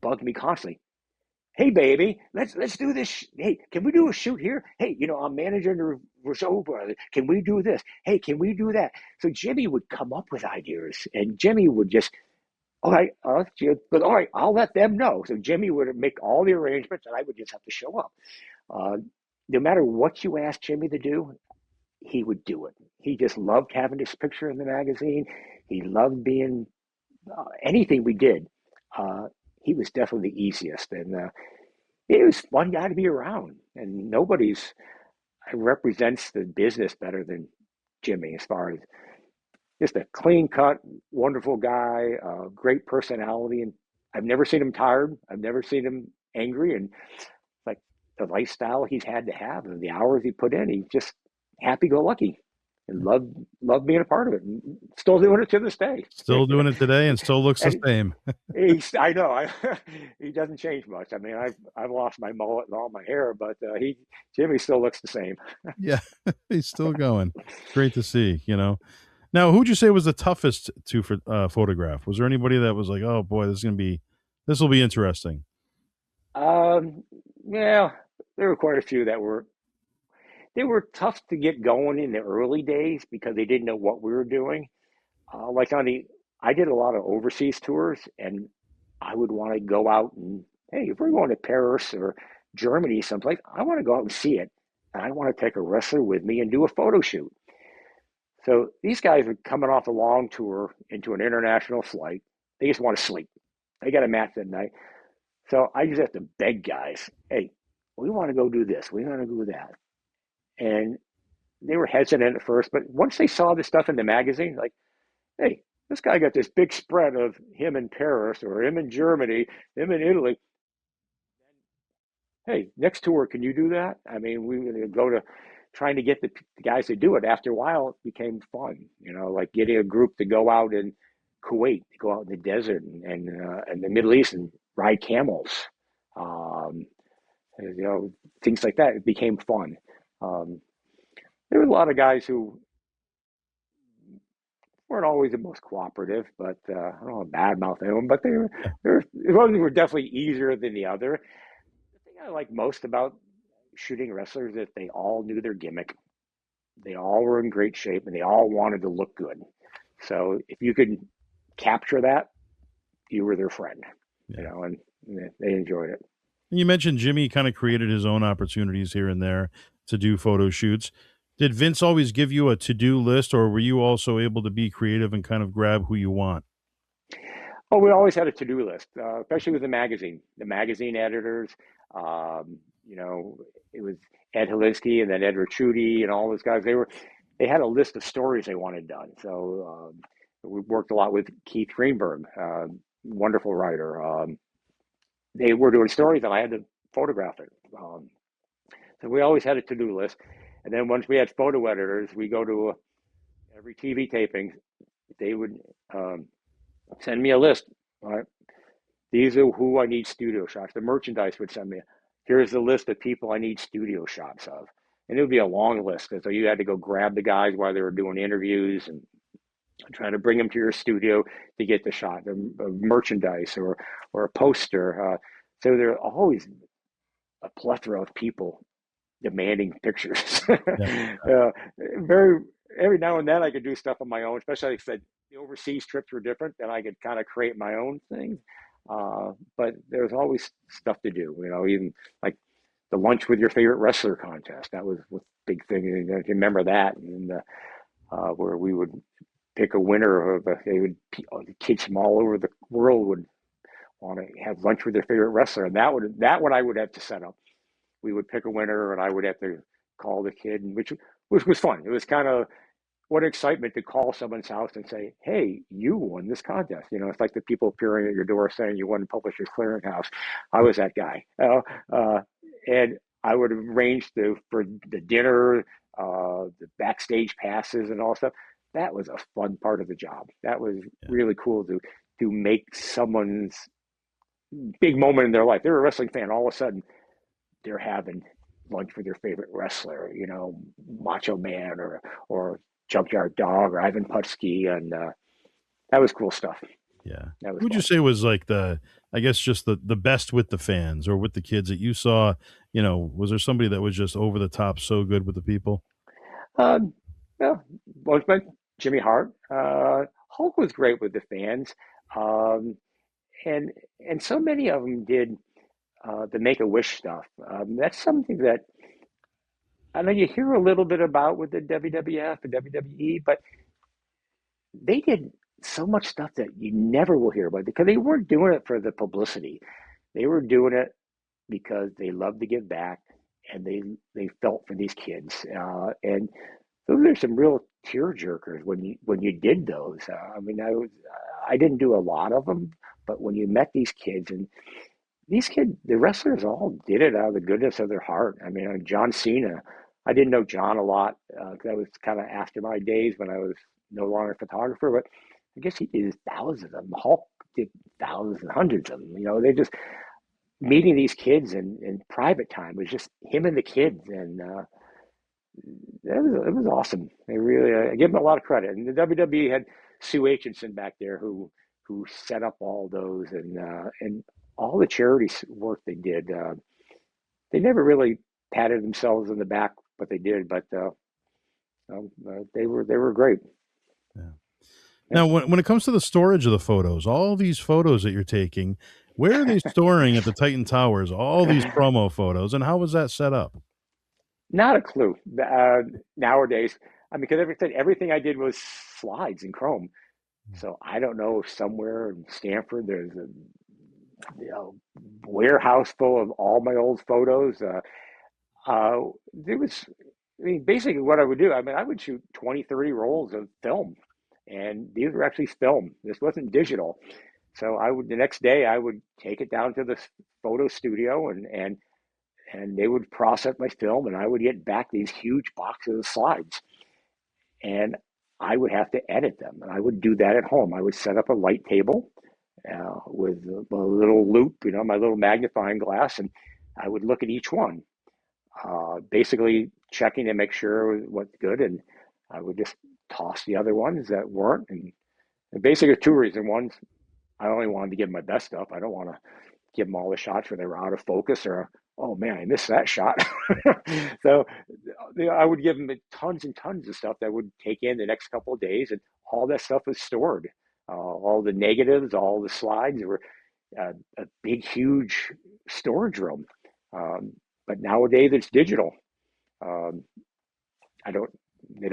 B: bug me constantly. "Hey, baby, let's do this. Hey, can we do a shoot here? Hey, I'm managing the Rousseau brothers. Can we do this? Hey, can we do that?" So Jimmy would come up with ideas, and Jimmy would just, "All right, but all right, I'll let them know." So Jimmy would make all the arrangements, and I would just have to show up. Uh, no matter what you asked Jimmy to do, he would do it. He just loved having this picture in the magazine. He loved being anything we did. Uh, he was definitely the easiest, and he was a fun guy to be around. And nobody's represents the business better than Jimmy, as far as just a clean cut, wonderful guy, great personality, and I've never seen him tired. I've never seen him angry, and like the lifestyle he's had to have and the hours he put in, he's just happy go lucky and love being a part of it. And still doing it to this day.
A: Still doing it today and still looks the
B: And
A: same.
B: I know he doesn't change much. I mean, I've lost my mullet and all my hair, but Jimmy still looks the same.
A: Yeah, he's still going. Great to see. Now, who'd you say was the toughest to photograph? Was there anybody that was like, "Oh boy, this will be interesting"?
B: Um, yeah, there were quite a few that they were tough to get going in the early days because they didn't know what we were doing. Like I did a lot of overseas tours, and I would want to go out and, hey, if we're going to Paris or Germany someplace, I want to go out and see it, and I want to take a wrestler with me and do a photo shoot. So these guys are coming off a long tour into an international flight. They just want to sleep. They got a match that night. So I just have to beg guys, hey, we want to go do this. We want to do that. And they were hesitant at first, but once they saw this stuff in the magazine, like, hey, this guy got this big spread of him in Paris or him in Germany, him in Italy. Hey, next tour, can you do that? I mean, we would go to trying to get the guys to do it. After a while, it became fun, like getting a group to go out in Kuwait, to go out in the desert and the Middle East and ride camels. Um, things like that. It became fun. Um, there were a lot of guys who weren't always the most cooperative, but I don't know, bad mouth anyone, but
A: Yeah.
B: they were definitely easier than the other. The thing I like most about shooting wrestlers is that they all knew their gimmick. They all were in great shape and they all wanted to look good. So if you could capture that, you were their friend,
A: Yeah.
B: and they enjoyed it.
A: And you mentioned Jimmy kind of created his own opportunities here and there to do photo shoots. Did Vince always give you a to-do list, or were you also able to be creative and kind of grab who you want?
B: Oh, we always had a to-do list, especially with the magazine. The magazine editors, um, you know, it was Ed Helinsky and then Ed Ricciuti and all those guys. They had a list of stories they wanted done. So we worked a lot with Keith Greenberg, wonderful writer. They were doing stories, and I had to photograph it. So we always had a to-do list. And then once we had photo editors, we go to every TV taping. They would send me a list. All right, these are who I need studio shots. The merchandise would send me, here's the list of people I need studio shots of. And it would be a long list. So you had to go grab the guys while they were doing interviews and try to bring them to your studio to get the shot, of merchandise or a poster. So there are always a plethora of people demanding pictures.
A: Yeah.
B: Very every now and then I could do stuff on my own, especially like I said, the overseas trips were different, and I could kind of create my own things. But there's always stuff to do, even like the lunch with your favorite wrestler contest. That was a big thing. If you remember that, and where we would pick a winner of they would the kids from all over the world would want to have lunch with their favorite wrestler, and that one I would have to set up. We would pick a winner, and I would have to call the kid, which was fun. It was kind of what excitement to call someone's house and say, "Hey, you won this contest." It's like the people appearing at your door saying you won Publishers Clearinghouse. I was that guy, and I would arrange for the dinner, the backstage passes, and all stuff. That was a fun part of the job. That was
A: Yeah.
B: really cool to make someone's big moment in their life. They're a wrestling fan. All of a sudden, they're having lunch with their favorite wrestler, Macho Man or Junkyard Dog or Ivan Putski, and that was cool stuff.
A: Yeah.
B: That was
A: Who would you
B: fun.
A: say was like I guess just the best with the fans or with the kids that you saw? Was there somebody that was just over the top so good with the people?
B: Um, well, Bozeman, Jimmy Hart, Hulk was great with the fans, um, and so many of them did the Make a Wish stuff. That's something that I know you hear a little bit about with the WWF and WWE, but they did so much stuff that you never will hear about because they weren't doing it for the publicity. They were doing it because they loved to give back and they felt for these kids. And those are some real tear jerkers when you did those. I mean, I didn't do a lot of them, but when you met these kids and these kids, the wrestlers all did it out of the goodness of their heart. I mean, John Cena, I didn't know John a lot. That was kind of after my days when I was no longer a photographer, but I guess he did thousands of them. Hulk did thousands and hundreds of them. They just meeting these kids in private time was just him and the kids, and it was awesome. They really I give him a lot of credit. And the WWE had Sue Aitchison back there who set up all those and all the charity work they did. They never really patted themselves on the back, but they did. But they were great.
A: Yeah.
B: Yeah.
A: Now, when it comes to the storage of the photos, all these photos that you're taking, where are they storing at the Titan Towers? All these promo photos, and how was that set up?
B: Not a clue. Nowadays, I mean, because everything I did was slides in Chrome. So I don't know if somewhere in Stanford there's a warehouse full of all my old photos. There was, I mean, basically what I would do. I mean, I would shoot 20, 30 rolls of film, and these were actually film. This wasn't digital. So the next day I would take it down to the photo studio and they would process my film, and I would get back these huge boxes of slides, and I would have to edit them, and I would do that at home. I would set up a light table with a little loop, my little magnifying glass, and I would look at each one, basically checking to make sure what's good, and I would just toss the other ones that weren't, and basically two reasons. One, I only wanted to give my best stuff. I don't want to give them all the shots where they were out of focus or oh man, I missed that shot. So I would give them tons and tons of stuff that would take in the next couple of days, and all that stuff was stored. all the negatives, all the slides. There were a big, huge storage room. But nowadays it's digital. Um, I don't. They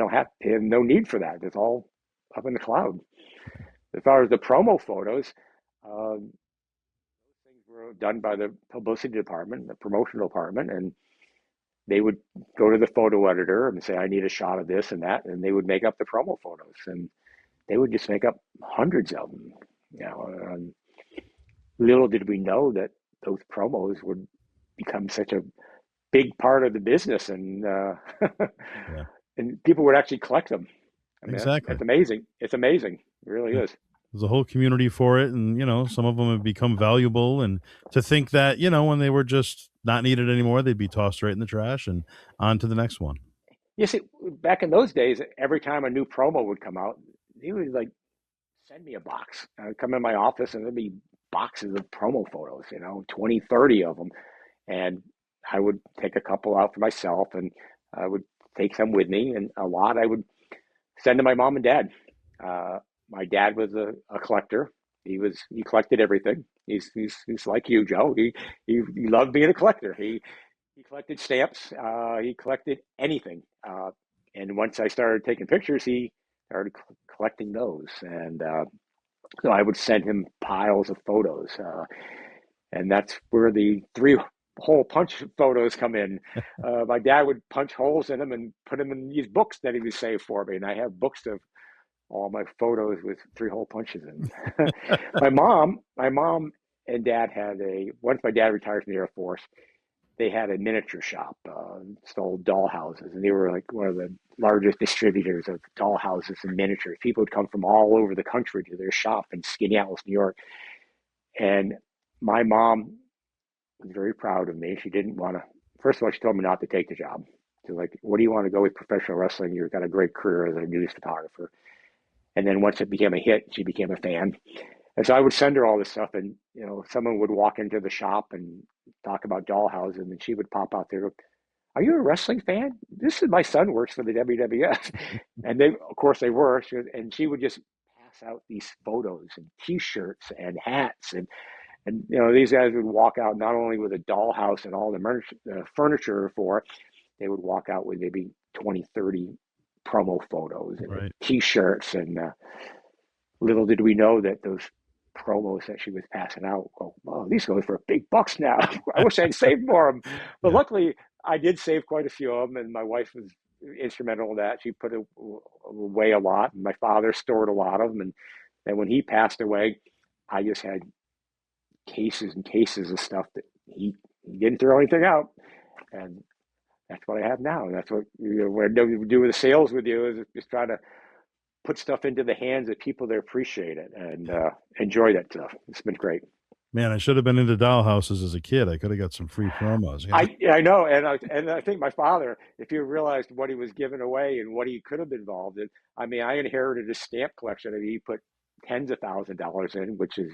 B: have no need for that. It's all up in the cloud. As far as the promo photos, things were done by the publicity department, the promotional department, and they would go to the photo editor and say, "I need a shot of this and that," and they would make up the promo photos, and they would just make up hundreds of them. You know, little did we know that those promos would become such a big part of the business, and
A: Yeah,
B: and people would actually collect them. I mean,
A: exactly.
B: that's amazing. It's amazing. It really
A: Yeah.
B: is.
A: There's a whole community for it, and some of them have become valuable. And to think that when they were just not needed anymore, they'd be tossed right in the trash and on to the next one.
B: You see, back in those days, every time a new promo would come out, he would like send me a box. I'd come in my office and there'd be boxes of promo photos, 20, 30 of them. And I would take a couple out for myself and I would take some with me. And a lot I would send to my mom and dad. Uh, my dad was a collector. He collected everything. He's like you, Joe. He loved being a collector. He collected stamps. He collected anything. And once I started taking pictures, he started collecting those. And so I would send him piles of photos. And that's where the three hole punch photos come in. My dad would punch holes in them and put them in these books that he would save for me. And I have books of all my photos with three hole punches in. My mom and dad had once my dad retired from the Air Force, they had a miniature shop, sold doll houses, and they were like one of the largest distributors of doll houses and miniatures. People would come from all over the country to their shop in Skaneateles, New York. And my mom was very proud of me. She didn't want to. First of all, she told me not to take the job. She's like, "What do you want to go with professional wrestling? You've got a great career as a news photographer." And then once it became a hit, she became a fan. And so I would send her all this stuff, and someone would walk into the shop and talk about dollhouses, and she would pop out there. Are you a wrestling fan? This is my son works for the WWF, and of course, they were. And she would just pass out these photos and T-shirts and hats, and these guys would walk out not only with a dollhouse and all the furniture for it, they would walk out with maybe 20, 30 promo photos and
A: Right.
B: T-shirts, and little did we know that those promos that she was passing out, oh, these go for big bucks now. I wish I'd saved more of them. But
A: Yeah.
B: luckily, I did save quite a few of them, and my wife was instrumental in that. She put away a lot, and my father stored a lot of them. And then when he passed away, I just had cases and cases of stuff that he didn't throw anything out. And that's what I have now. And that's what I do with the sales with you is just try to put stuff into the hands of people that appreciate it and enjoy that stuff. It's been great.
A: Man, I should have been into dollhouses as a kid. I could have got some free promos.
B: I know, and I think my father, if he realized what he was giving away and what he could have been involved in, I mean, I inherited a stamp collection and he put tens of thousands of dollars in, which is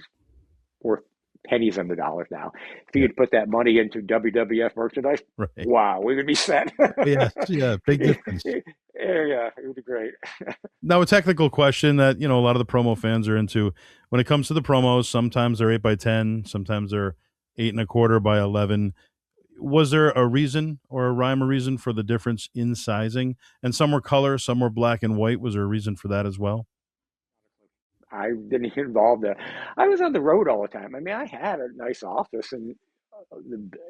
B: worth pennies on the dollar now. If he
A: Yeah.
B: could put that money into WWF merchandise,
A: Right.
B: wow, we would be set.
A: Yeah. Yeah. Big difference.
B: Yeah, it would be great.
A: Now, a technical question that a lot of the promo fans are into. When it comes to the promos, sometimes they're 8x10, sometimes they're 8 1/4 by 11. Was there a reason or a rhyme or reason for the difference in sizing? And some were color, some were black and white. Was there a reason for that as well?
B: I didn't get involved. I was on the road all the time. I mean, I had a nice office and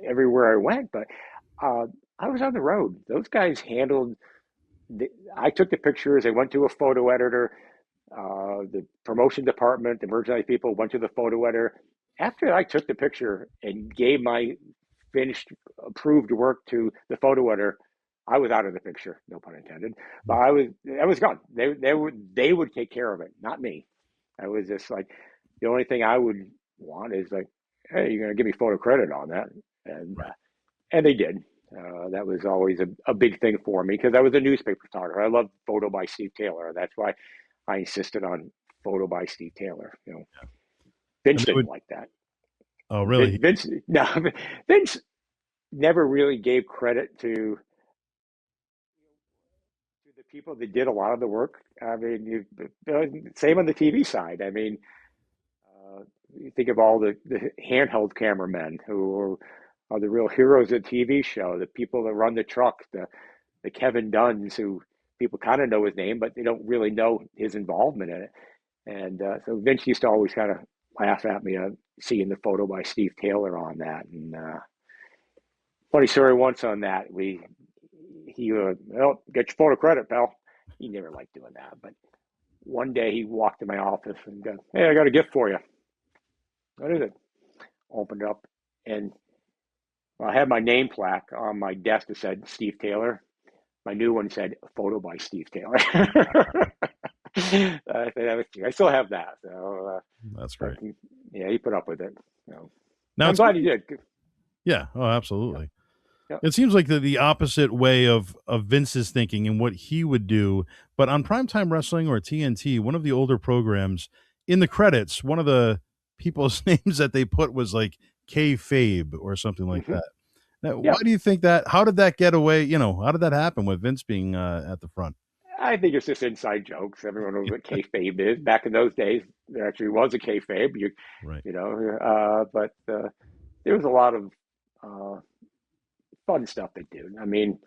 B: everywhere I went, but uh, I was on the road. Those guys handled. The, I took the pictures. I went to a photo editor. The promotion department, the merchandise people went to the photo editor. After I took the picture and gave my finished, approved work to the photo editor, I was out of the picture. No pun intended. But I was gone. They would take care of it, not me. I was just like, the only thing I would want is like, hey, you're going to give me photo credit on that, and
A: Right.
B: and they did. That was always a big thing for me because I was a newspaper photographer. I loved photo by Steve Taylor. That's why I insisted on photo by Steve Taylor.
A: And
B: Vince
A: they
B: didn't
A: would,
B: like that.
A: oh, really?
B: Vince, no, Vince never really gave credit to the people that did a lot of the work. I mean, same on the TV side. I mean, uh, you think of all the handheld cameramen who are the real heroes of the TV show, the people that run the truck, the Kevin Dunns, who people kind of know his name, but they don't really know his involvement in it. And so Vince used to always kind of laugh at me seeing the photo by Steve Taylor on that. And funny story once on that, well, get your photo credit, pal. He never liked doing that, but one day he walked to my office and goes, "Hey, I got a gift for you." What is it? Opened up, and I had my name plaque on my desk that said Steve Taylor. My new one said "Photo by Steve Taylor." I still have that. So
A: That's great.
B: yeah, he put up with it.
A: Now
B: I'm
A: it's
B: glad he did.
A: yeah, oh,
B: Yeah,
A: absolutely.
B: yeah.
A: It seems like the opposite way of Vince's thinking and what he would do. But on Primetime Wrestling or TNT, one of the older programs, in the credits, one of the people's names that they put was like kayfabe or something like
B: Hmm.
A: that. Now, why
B: Yeah.
A: do you think that? How did that get away? How did that happen with Vince being at the front?
B: I think it's just inside jokes. Everyone knows what kayfabe is. Back in those days, there actually was a kayfabe.
A: Right.
B: But there was a lot of uh, fun stuff they do. I mean,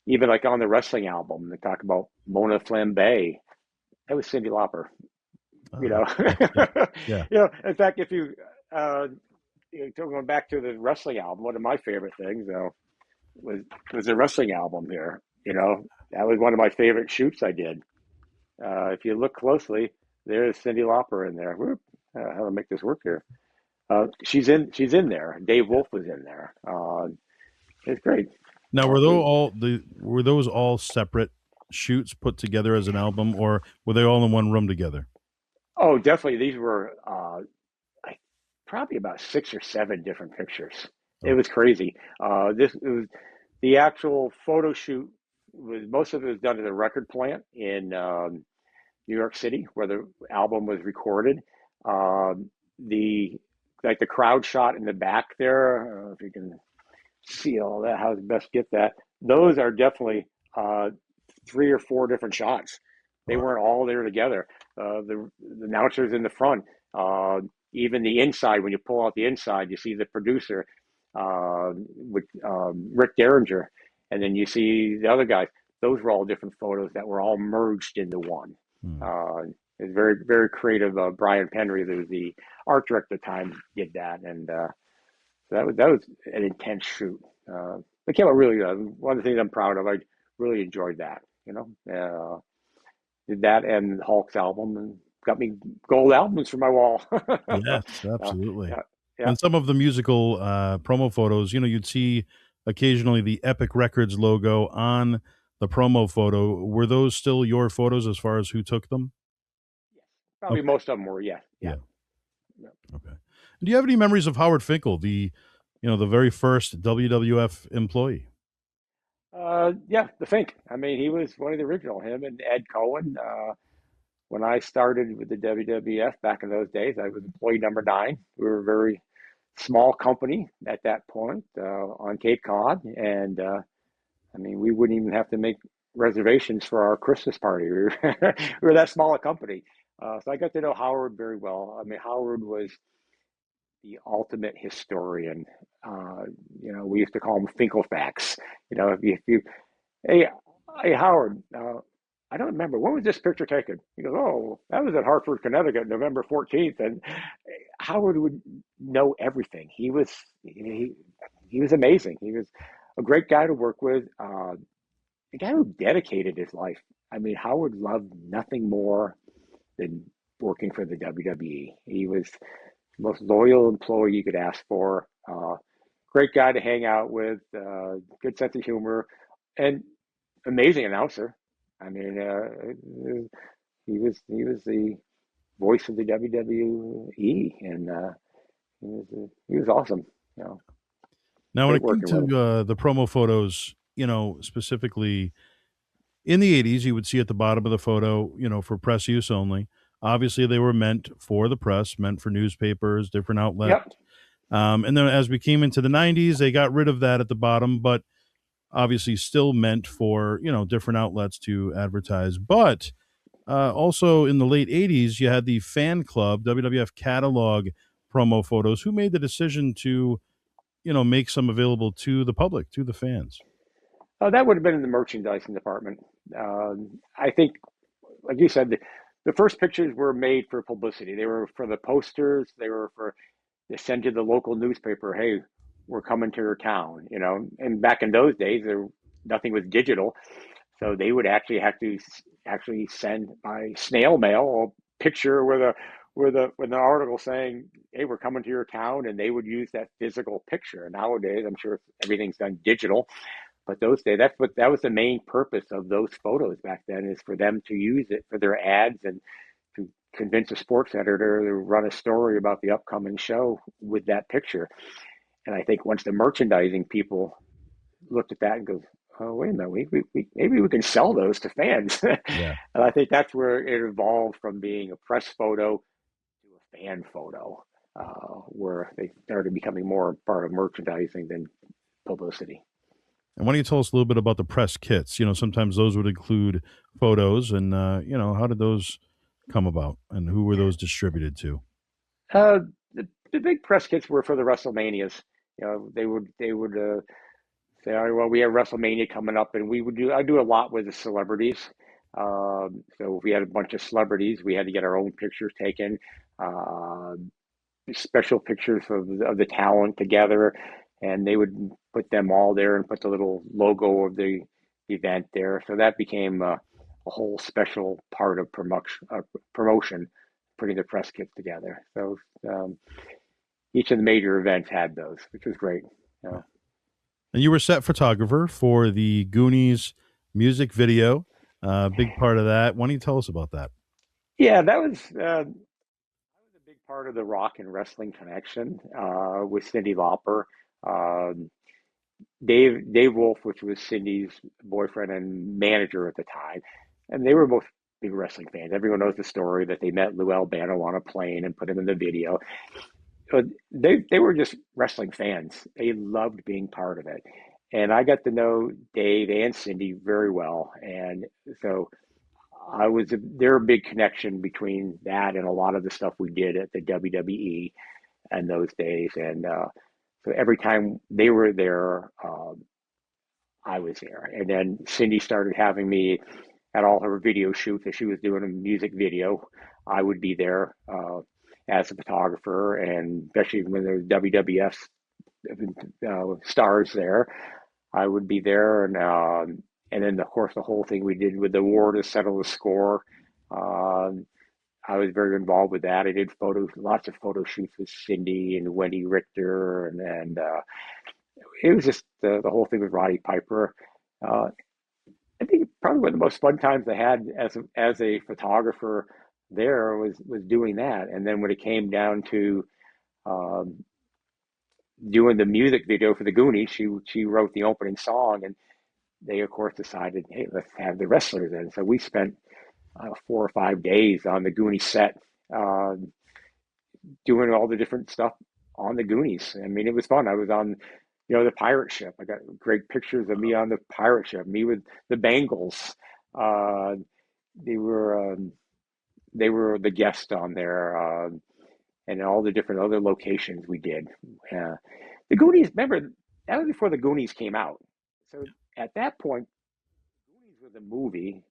B: even like on the wrestling album, they talk about Mona Flambe. That was Cyndi Lauper. You
A: Ah,
B: know,
A: okay. Yeah. Yeah.
B: In fact, if uh, going back to the wrestling album, one of my favorite things was was the wrestling album here. That was one of my favorite shoots I did. If you look closely, there's Cyndi Lauper in there. Whoop, how to make this work here? She's in there. Dave
A: Yeah.
B: Wolf was in there. It's great.
A: Now,
B: The
A: were those all separate shoots put together as an album, or were they all in one room together?
B: Oh, definitely. These were probably about 6 or 7 different pictures. It
A: Okay.
B: was crazy. This it was the actual photo shoot was most of it was done at a record plant in New York City, where the album was recorded. The like the crowd shot in the back there. I don't know if you can see all that. How to best get that? Those are definitely 3 or 4 different shots. They
A: Wow.
B: weren't all there together. The announcers in the front, even the inside. When you pull out the inside, you see the producer with Rick Derringer, and then you see the other guys. Those were all different photos that were all merged into one.
A: Hmm.
B: Uh, it's very very creative. Brian Penry, who was the art director at the time, did that, and so that was an intense shoot. It came out really good. One of the things I'm proud of. I really enjoyed that. Did that and Hulk's album and got me gold albums for my wall.
A: Yes,
B: uh,
A: absolutely.
B: yeah, yeah.
A: And some of the musical promo photos, you'd see occasionally the Epic Records logo on the promo photo. Were those still your photos as far as who took them?
B: Yes. Probably
A: Okay.
B: most of them were. Yeah, yeah,
A: Yeah.
B: yeah.
A: Okay. Do you have any memories of Howard Finkel, the very first WWF employee?
B: Yeah, the Fink. I mean, he was one of the original. Him and Ed Cohen. When I started with the WWF back in those days, I was employee number 9. We were a very small company at that point on Cape Cod, and I mean, we wouldn't even have to make reservations for our Christmas party. We were that small a company. So I got to know Howard very well. I mean, Howard was the ultimate historian. Uh, we used to call him Finkelfax. If you hey, hey Howard, I don't remember when was this picture taken. He goes, oh, that was at Hartford, Connecticut, November 14th, and Howard would know everything. He was amazing. He was a great guy to work with. A guy who dedicated his life. I mean, Howard loved nothing more than working for the WWE. He was the most loyal employee you could ask for. Great guy to hang out with. Good sense of humor, and amazing announcer. I mean, he was the voice of the WWE, and he was awesome. You know,
A: Now, when
B: Great
A: it came
B: working with him.
A: to the promo photos, specifically in the 80s, you would see at the bottom of the photo, for press use only. Obviously, they were meant for the press, meant for newspapers, different outlets.
B: Yep.
A: And then as we came into the 90s, they got rid of that at the bottom. But obviously still meant for, different outlets to advertise. But also in the late 80s, you had the fan club, WWF catalog promo photos. Who made the decision to, make some available to the public, to the fans?
B: That would have been in the merchandising department. I think, like you said, the first pictures were made for publicity. They were for the posters. They were for they send to the local newspaper, hey, we're coming to your town, And back in those days, nothing was digital, so they would actually have to actually send by snail mail a picture with an article saying, hey, we're coming to your town, and they would use that physical picture. And nowadays, I'm sure everything's done digital. But those days, that was the main purpose of those photos back then, is for them to use it for their ads and to convince a sports editor to run a story about the upcoming show with that picture. And I think once the merchandising people looked at that and goes, oh, wait a minute, maybe we can sell those to fans.
A: Yeah.
B: And I think that's where it evolved from being a press photo to a fan photo, where they started becoming more part of merchandising than publicity.
A: And why don't you tell us a little bit about the press kits? Sometimes those would include photos, and how did those come about, and who were those distributed to?
B: Uh, the big press kits were for the WrestleManias. They would say, all right, well, we have WrestleMania coming up, and I do a lot with the celebrities. So if we had a bunch of celebrities, we had to get our own pictures taken, uh, special pictures of the talent together, and they would put them all there and put the little logo of the event there. So that became a whole special part of promotion, putting the press kits together. So um, each of the major events had those, which was great.
A: Yeah. And you were set photographer for the Goonies music video. Big part of that. Why don't you tell us about that?
B: Yeah, that was a big part of the rock and wrestling connection with Cyndi Lauper. Um, Dave Wolf, which was Cindy's boyfriend and manager at the time, and they were both big wrestling fans. Everyone knows the story that they met Lou Albano on a plane and put him in the video. But they were just wrestling fans. They loved being part of it, and I got to know Dave and Cindy very well, and so there a big connection between that and a lot of the stuff we did at the WWE in those days, and so every time they were there, I was there. And then Cindy started having me at all her video shoots. If she was doing a music video, I would be there as a photographer, and especially when there was WWF stars there, I would be there. And then of course the whole thing we did with the war to settle the score. Um, I was very involved with that. I did lots of photo shoots with Cindy and Wendy Richter, and it was just the whole thing with Roddy Piper. Uh, I think probably one of the most fun times I had as a photographer there was doing that. And then when it came down to um, doing the music video for the Goonies, she wrote the opening song, and they of course decided, hey, let's have the wrestlers in. So we spent 4 or 5 days on the Goonies set, uh, doing all the different stuff on the Goonies. I mean, it was fun. I was on, the pirate ship. I got great pictures of me on the pirate ship, me with the Bengals. Uh, they were um, they were the guest on there, and all the different other locations we did. The Goonies, remember, that was before the Goonies came out. So at that point, Goonies was a movie.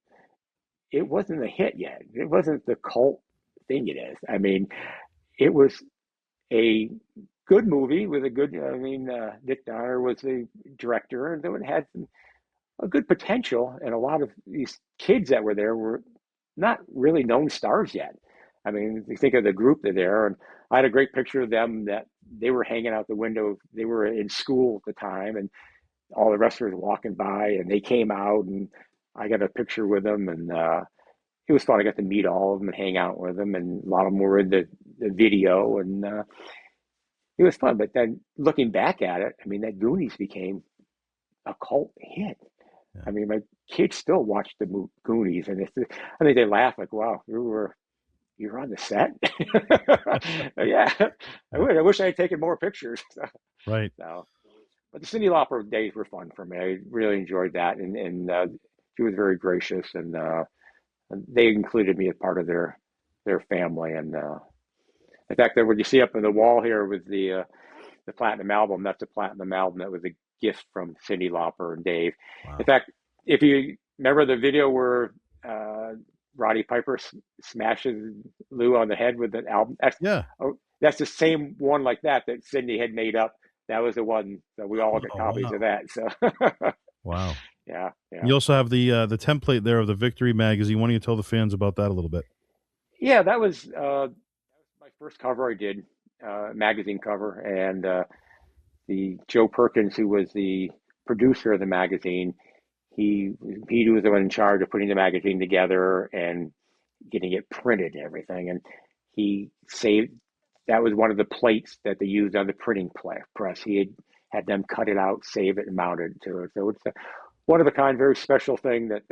B: It wasn't a hit yet. It wasn't the cult thing it is. I mean, it was a good movie with a good. I mean, Dick Donner was the director, and it had a good potential. And a lot of these kids that were there were not really known stars yet. I mean, you think of the group that there, and I had a great picture of them that they were hanging out the window. They were in school at the time, and all the wrestlers walking by, and they came out, and I got a picture with them, and it was fun. I got to meet all of them and hang out with them, and a lot of them were in the video, and it was fun. But then looking back at it, I mean, that Goonies became a cult hit.
A: Yeah.
B: I mean, my kids still watch the Goonies, and I think they laugh like, "Wow, you were on the set." Yeah, I
A: Yeah.
B: wish I had taken more pictures.
A: Right.
B: So, but the Cyndi Lauper days were fun for me. I really enjoyed that, and she was very gracious, and they included me as part of their family. And in fact, that what you see up on the wall here with the platinum album, that's a platinum album that was a gift from Cyndi Lauper and Dave. In
A: Wow.
B: fact, if you remember the video where uh, Roddy Piper smashes Lou on the head with an album,
A: Yeah.
B: that's the same one like that Cyndi had made up. That was the one that we all got
A: Oh,
B: copies of
A: wow.
B: that. So
A: Wow.
B: yeah, yeah,
A: You also have the template there of the Victory magazine. Why don't you tell the fans about that a little bit?
B: yeah. That was my first cover I did, magazine cover, and the Joe Perkins, who was the producer of the magazine, he he was the one in charge of putting the magazine together and getting it printed and everything. And he saved that was one of the plates that they used on the printing press. He had them cut it out, save it, and mount it to it. So it's a one of a kind, very special thing that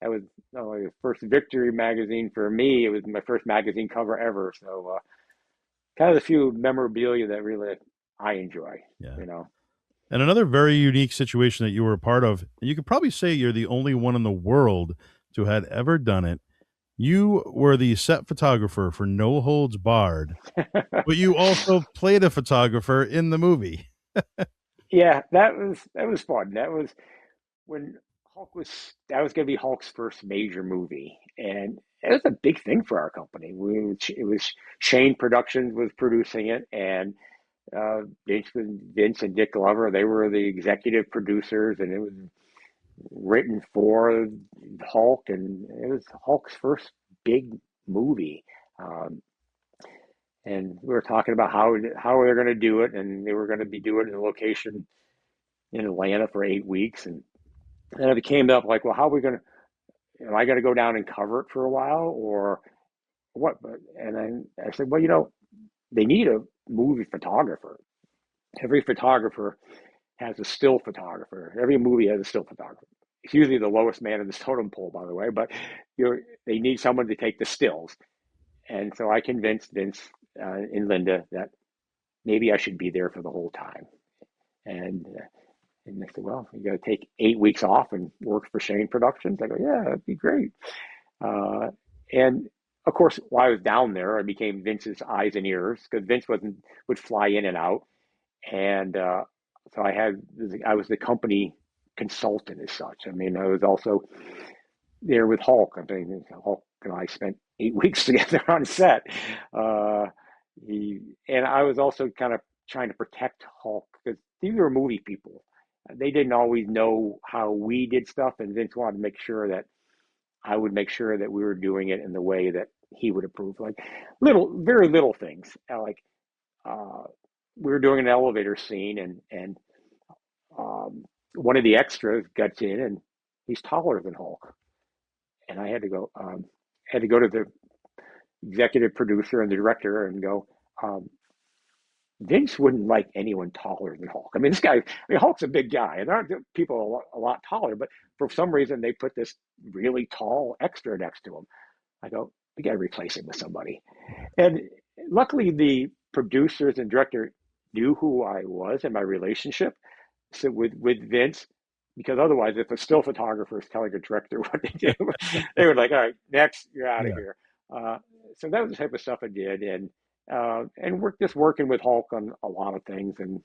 B: was not only the first Victory magazine for me. It was my first magazine cover ever. So kind of the few memorabilia that really I enjoy.
A: Yeah.
B: You know.
A: And another very unique situation that you were a part of, and you could probably say you're the only one in the world to have ever done it. You were the set photographer for No Holds Barred, but you also played a photographer in the movie.
B: Yeah, that was fun. That was when Hulk was that was going to be Hulk's first major movie, and it was a big thing for our company. It was Shane Productions was producing it, and Vince and Dick Glover, they were the executive producers, and it was written for Hulk, and it was Hulk's first big movie. Um, and we were talking about how they're going to do it, and they were going to be doing it in a location in Atlanta for 8 weeks, and then it came up like, well, how are we going to? Am I going to go down and cover it for a while, or what? And then I said, well, they need a movie photographer. Every photographer has a still photographer. Every movie has a still photographer. It's usually the lowest man in the totem pole, by the way, but they need someone to take the stills. And so I convinced Vince and Linda that maybe I should be there for the whole time. And and they said, well, you got to take 8 weeks off and work for Shane Productions. I go, yeah, that'd be great. Uh, and of course, while I was down there, I became Vince's eyes and ears because Vince would fly in and out, and so I was the company consultant as such. I mean, I was also there with Hulk. I mean, Hulk and I spent 8 weeks together on set. Uh, he and I was also kind of trying to protect Hulk because these were movie people. They didn't always know how we did stuff, and Vince wanted to make sure that I would make sure that we were doing it in the way that he would approve. Like very little things. Like uh, we were doing an elevator scene, and um, one of the extras gets in, and he's taller than Hulk, and I had to go to the executive producer and the director and go. Vince wouldn't like anyone taller than Hulk. I mean, Hulk's a big guy, and there aren't people a lot taller, but for some reason they put this really tall extra next to him. I go, we got to replace him with somebody. And luckily, the producers and director knew who I was and my relationship. So with Vince, because otherwise, if a still photographer is telling a director what to do, they would like, all right, next, you're out of
A: Yeah.
B: here. Uh, so that was the type of stuff I did, and just working with Hulk on a lot of things. And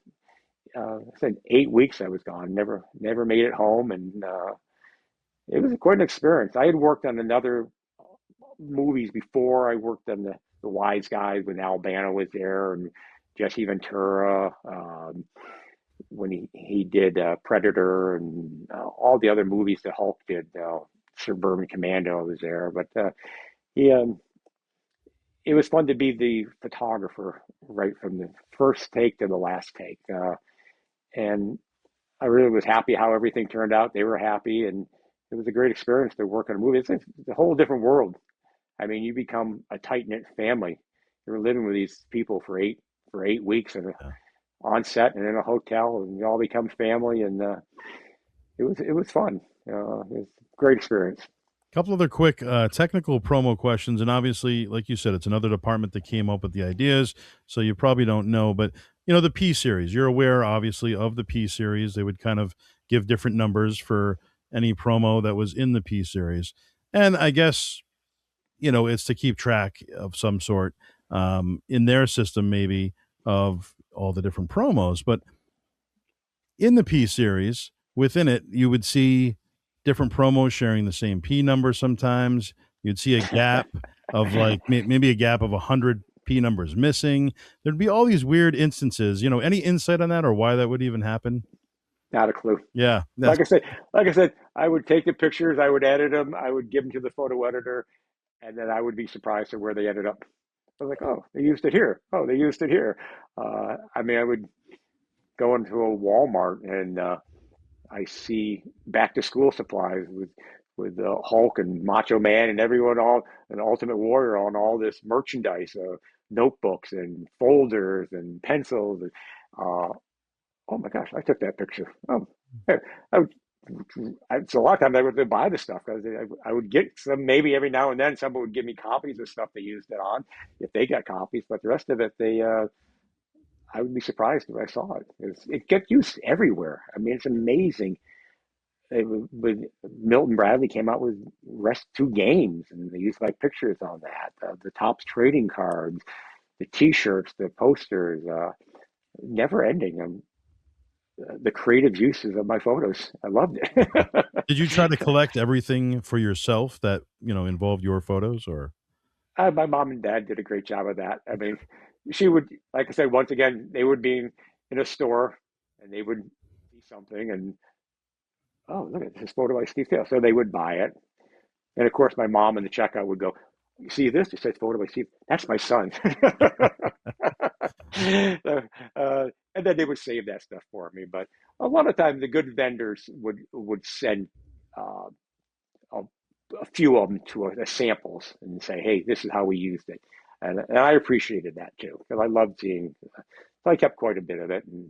B: I said 8 weeks I was gone, never made it home, and it was quite an experience. I had worked on another movies before. I worked on the Wise Guys when Albano was there, and Jesse Ventura, when he did Predator, and all the other movies that Hulk did. Suburban Commando was there, but he it was fun to be the photographer right from the first take to the last take, and I really was happy how everything turned out. They were happy, and it was a great experience to work on a movie. It's a whole different world. I mean, you become a tight knit family. You're living with these people for 8 weeks and
A: Yeah.
B: on set and in a hotel, and you all become family. And it was fun. It was a great experience.
A: Couple other quick technical promo questions, and obviously, like you said, it's another department that came up with the ideas, so you probably don't know. But the P series. You're aware, obviously, of the P series. They would kind of give different numbers for any promo that was in the P series, and I guess it's to keep track of some sort in their system, maybe of all the different promos. But in the P series, within it, you would see different promos sharing the same P number sometimes. You'd see a gap of like maybe a gap of 100 P numbers missing. There'd be all these weird instances. Any insight on that or why that would even happen?
B: Not a clue.
A: Yeah, that's
B: Like I said, like I said, I would take the pictures, I would edit them, I would give them to the photo editor, and then I would be surprised at where they ended up. I was like, oh, they used it here. Oh, they used it here. I mean, I would go into a Walmart and I see back to school supplies with Hulk and Macho Man and everyone all and Ultimate Warrior on all this merchandise, notebooks and folders and pencils. And, oh my gosh, I took that picture. Oh, yeah, I would, so a lot of times I would buy the stuff because I would get some, maybe every now and then someone would give me copies of stuff they used it on if they got copies, but the rest of it, I would be surprised if I saw it. It gets used everywhere. I mean, it's amazing. With Milton Bradley came out with rest two games, and they used like pictures on that. The Topps trading cards, the T-shirts, the posters, never ending. The creative uses of my photos. I loved it.
A: Did you try to collect everything for yourself that involved your photos, or?
B: My mom and dad did a great job of that. I mean, she would, like I said, once again, they would be in a store and they would see something and, oh, look at this photo by Steve Taylor. So they would buy it. And of course, my mom in the checkout would go, you see this? It says photo by Steve. That's my son. So, and then they would save that stuff for me. But a lot of times, the good vendors would send uh, a, a few of them to samples and say, "Hey, this is how we used it," and I appreciated that too because I loved seeing. So I kept quite a bit of it and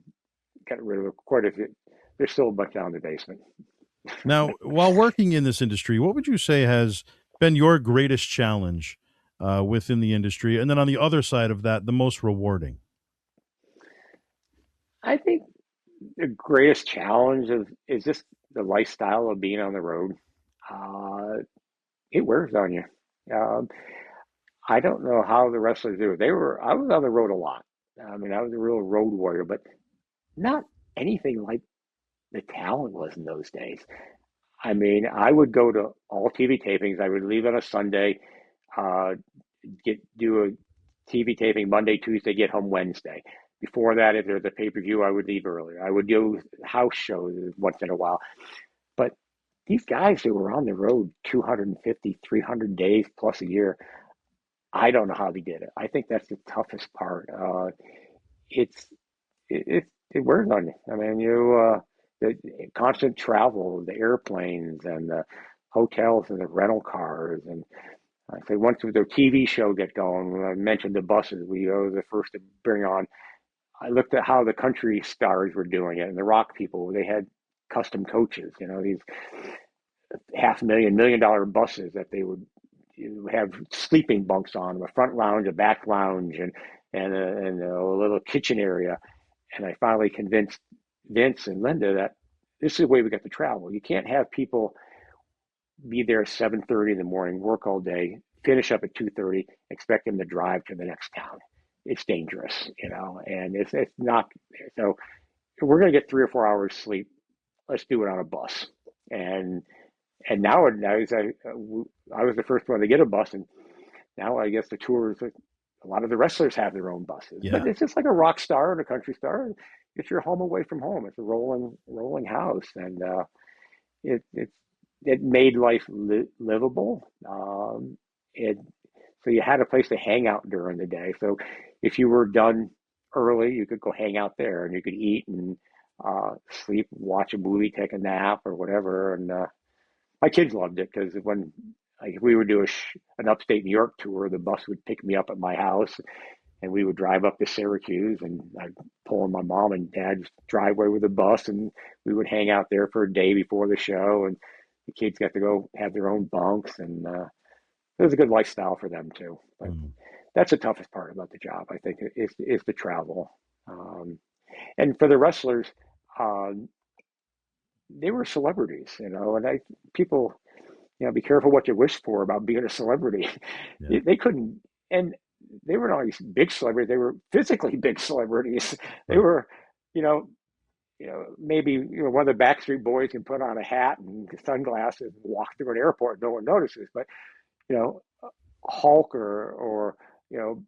B: got rid of quite a bit. There's still a bunch down in the basement.
A: Now, while working in this industry, what would you say has been your greatest challenge within the industry? And then on the other side of that, the most rewarding?
B: I think the greatest challenge is just the lifestyle of being on the road. Uh, it wears on you. Um, I don't know how the wrestlers do it. I was on the road a lot. I mean, I was a real road warrior, but not anything like the talent was in those days. I mean, I would go to all TV tapings. I would leave on a Sunday, uh, do a TV taping Monday, Tuesday, get home Wednesday. Before that, if there's a pay per view, I would leave earlier. I would do house shows once in a while. But these guys who were on the road 250, 300 days plus a year, I don't know how they did it. I think that's the toughest part. It's it wears on you. I mean, the constant travel, the airplanes and the hotels and the rental cars, and I say once the TV show get going, when I mentioned the buses, we were the first to bring on. I looked at how the country stars were doing it, and the rock people. They had custom coaches, these half a million dollar buses that they would have sleeping bunks on them, a front lounge, a back lounge, and a little kitchen area. And I finally convinced Vince and Linda that this is the way we got to travel. You can't have people be there at 7:30 in the morning, work all day, finish up at 2:30, expect them to drive to the next town. It's dangerous, and it's not. So if we're going to get 3 or 4 hours sleep, let's do it on a bus. And and nowadays, I was the first one to get a bus, and now I guess the tours, a lot of the wrestlers have their own buses, but
A: Yeah.
B: it's just like a rock star and a country star. It's your home away from home. It's a rolling house, and it it it made life livable. It so you had a place to hang out during the day. So if you were done early, you could go hang out there, and you could eat and sleep, watch a movie, take a nap, or whatever. And my kids loved it because when like if we would do an upstate New York tour, the bus would pick me up at my house, and we would drive up to Syracuse, and I'd pull in my mom and dad's driveway with the bus, and we would hang out there for a day before the show, and the kids got to go have their own bunks, and it was a good lifestyle for them too. But
A: Mm.
B: that's the toughest part about the job, I think, is the travel. Um, and for the wrestlers, um, they were celebrities, and people, be careful what you wish for about being a celebrity.
A: Yeah.
B: They couldn't, and they were not always big celebrities. They were physically big celebrities. They
A: Right.
B: were, you know, maybe one of the Backstreet Boys can put on a hat and sunglasses and walk through an airport, no one notices. But you know, Hulk or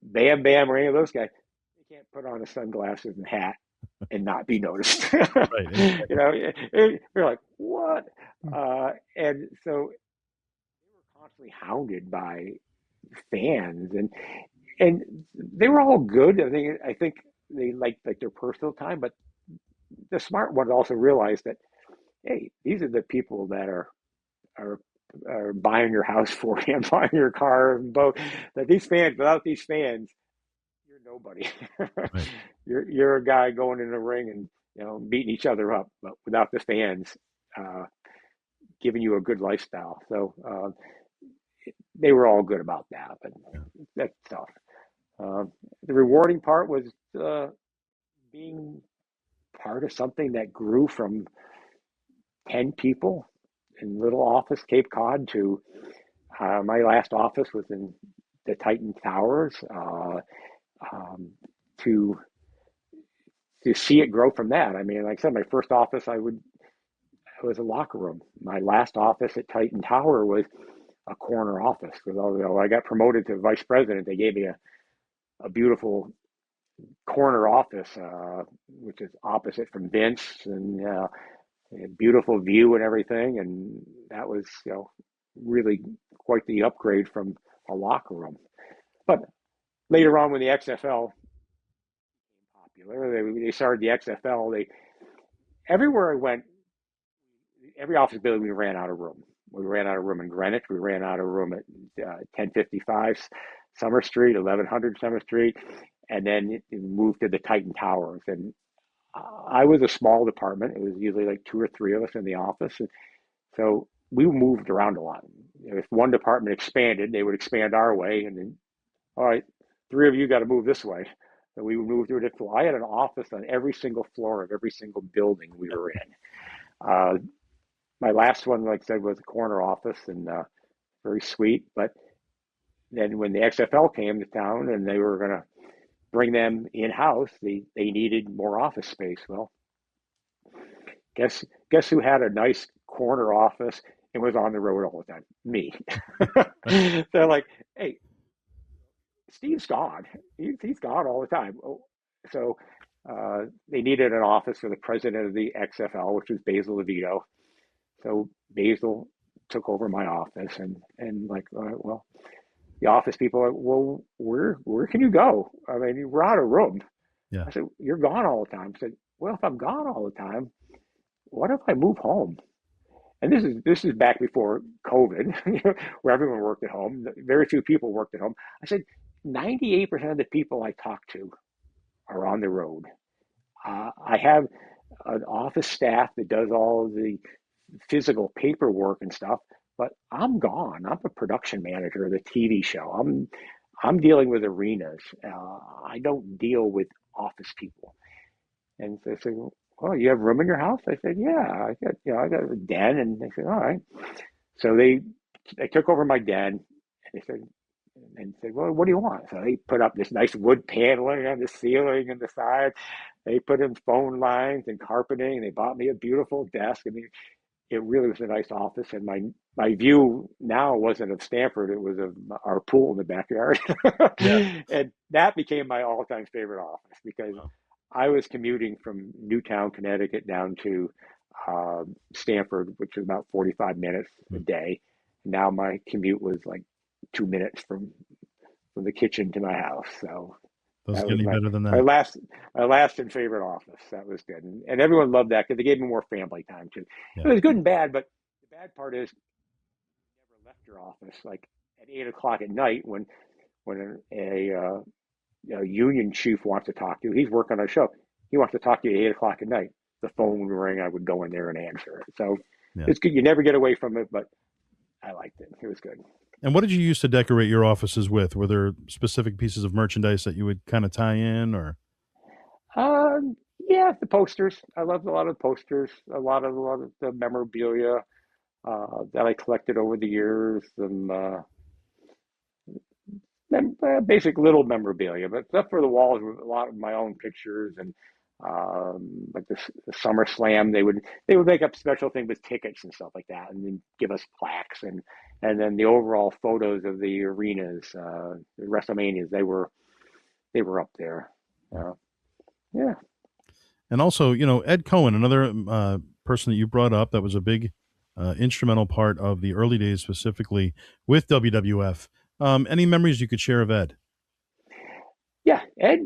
B: Bam Bam or any of those guys, they can't put on the sunglasses and hat and not be noticed.
A: Right. Exactly.
B: We're like, what? And so they were constantly hounded by fans, and they were all good. I think they liked like their personal time, but the smart ones also realized that, hey, these are the people that are are buying your house for you and buying your car and boat. That these fans, without these fans, you're nobody.
A: Right.
B: you're a guy going in the ring and beating each other up, but without the fans uh, giving you a good lifestyle. So they were all good about that, but
A: Yeah.
B: that's tough. Uh, the rewarding part was being part of something that grew from 10 people in little office Cape Cod to my last office was in the Titan Towers. Um, to to see it grow from that. I mean, like I said, my first office it was a locker room. My last office at Titan Tower was a corner office because although I got promoted to vice president, they gave me a beautiful corner office, which is opposite from Vince and a beautiful view and everything. And that was, really quite the upgrade from a locker room. But later on, when the XFL became popular, they started the XFL. Everywhere I went, every office building, we ran out of room. We ran out of room in Greenwich. We ran out of room at 1055 Summer Street, 1100 Summer Street, and then it moved to the Titan Towers. And I was a small department. It was usually like two or three of us in the office. And so we moved around a lot. If one department expanded, they would expand our way. And then, all right, three of you got to move this way. So we would move through it. I had an office on every single floor of every single building we were in. Uh, my last one, like I said, was a corner office and very sweet. But then when the XFL came to town and they were going to bring them in house, they needed more office space. Well, guess guess who had a nice corner office and was on the road all the time? Me. They're like, hey, Steve's gone. He's gone all the time. Oh, so they needed an office for the president of the XFL, which was Basil DeVito. So Basil took over my office, and like, well, the office people are like, well, where can you go? I mean, we're out of room.
A: Yeah.
B: I said, you're gone all the time. I said, well, if I'm gone all the time, what if I move home? And this is back before COVID, where everyone worked at home. Very few people worked at home. I said, 98% of the people I talk to are on the road. I have an office staff that does all the physical paperwork and stuff, but I'm gone. I'm a production manager of the TV show. I'm dealing with arenas. I don't deal with office people. And they said, "Well, you have room in your house?" I said, "Yeah, I got a den." And they said, "All right." So they took over my den. And they said, "Well, what do you want?" So they put up this nice wood paneling on the ceiling and the side. They put in phone lines and carpeting. They bought me a beautiful desk. I mean, it really was a nice office. And my view now wasn't of Stanford; it was of our pool in the backyard.
A: Yeah.
B: And that became my all-time favorite office because
A: Wow.
B: I was commuting from Newtown, Connecticut, down to Stanford, which was about 45 minutes a
A: Hmm.
B: day. Now my commute was like 2 minutes from the kitchen to my house. So
A: Doesn't
B: that
A: get
B: was
A: any
B: my
A: better than
B: my
A: that.
B: last my last and favorite office. That was good, and everyone loved that because they gave me more family time too. It
A: Yeah.
B: was good and bad, but the bad part is you never left your office like at 8 o'clock at night when a union chief wants to talk to you. He's working on a show. He wants to talk to you at 8 o'clock at night. The phone would ring. I would go in there and answer it. So
A: Yeah.
B: it's good. You never get away from it, but I liked it. It was good.
A: And what did you use to decorate your offices with? Were there specific pieces of merchandise that you would kind of tie in, or?
B: Yeah, the posters. I loved a lot of the posters, a lot of the memorabilia that I collected over the years, and basic little memorabilia, but stuff for the walls were a lot of my own pictures and like the Summer Slam. They would make up special thing with tickets and stuff like that, and then give us plaques and then the overall photos of the arenas, the WrestleManias. They were up there. Uh, yeah,
A: And also, Ed Cohen, another person that you brought up that was a big instrumental part of the early days, specifically with WWF. Any memories you could share of Ed?
B: yeah. Ed.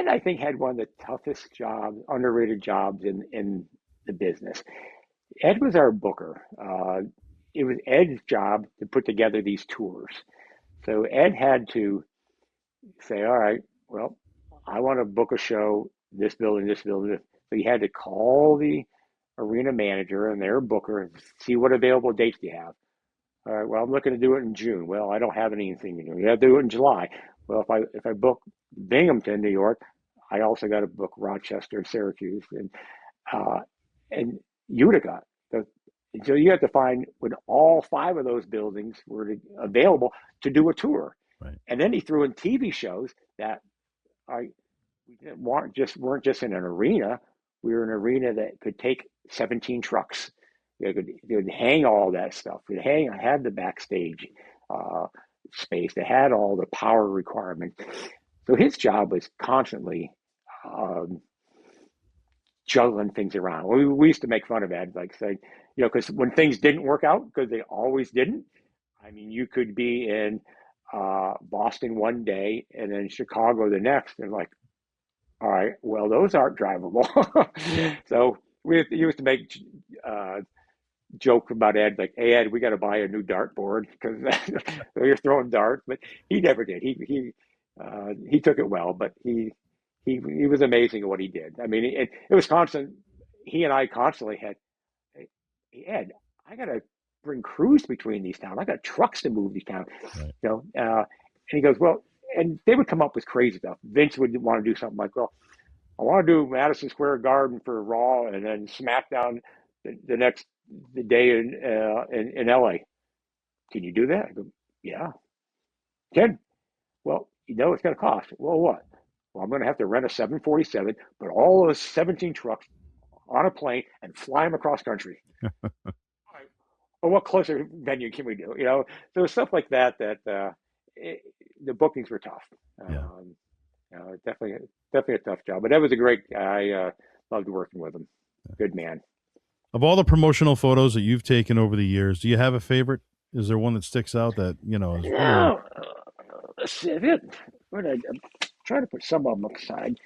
B: I think had one of the toughest jobs, underrated jobs in the business. Ed was our booker. It was Ed's job to put together these tours. So Ed had to say, all right, well, I want to book a show, this building, this building. So he had to call the arena manager and their booker and see what available dates do you have. All right, well, I'm looking to do it in June. Well, I don't have anything to do. You have to do it in July. Well, if I book Binghamton, New York, I also got to book Rochester and Syracuse uh, and Utica. So, so you have to find when all five of those buildings were available to do a tour.
A: Right.
B: And then he threw in TV shows that I weren't just in an arena. We were in an arena that could take 17 trucks. They could hang all that stuff. I had the backstage uh, space. They had all the power requirements. So his job was constantly um, juggling things around. We used to make fun of Ed, like saying, because when things didn't work out, because they always didn't. I mean, you could be in Boston one day and then Chicago the next, and like, all right, well, those aren't drivable. So we used to make uh, joke about Ed, like, "Hey Ed, we got to buy a new dartboard because you're throwing darts." But he never did. He took it well, but he was amazing at what he did. I mean, it was constant. He and I constantly had, "Hey, Ed, I got to bring crews between these towns. I got trucks to move these towns."
A: Right.
B: You know, and he goes, "Well," and they would come up with crazy stuff. Vince would want to do something like, "Well, I want to do Madison Square Garden for Raw, and then SmackDown the next the day in LA. Can you do that?" I go, "Yeah, can." "Well, it's going to cost." "Well, what?" "Well, I'm going to have to rent a 747, put all those 17 trucks on a plane, and fly them across country." "All right, well, what closer venue can we do?" So stuff like that. It, the bookings were tough.
A: Yeah.
B: Definitely a tough job, but that was a great guy. I loved working with him. Good man.
A: Of all the promotional photos that you've taken over the years, do you have a favorite? Is there one that sticks out that is really?
B: Now, let's see. I'm trying to put some of them aside.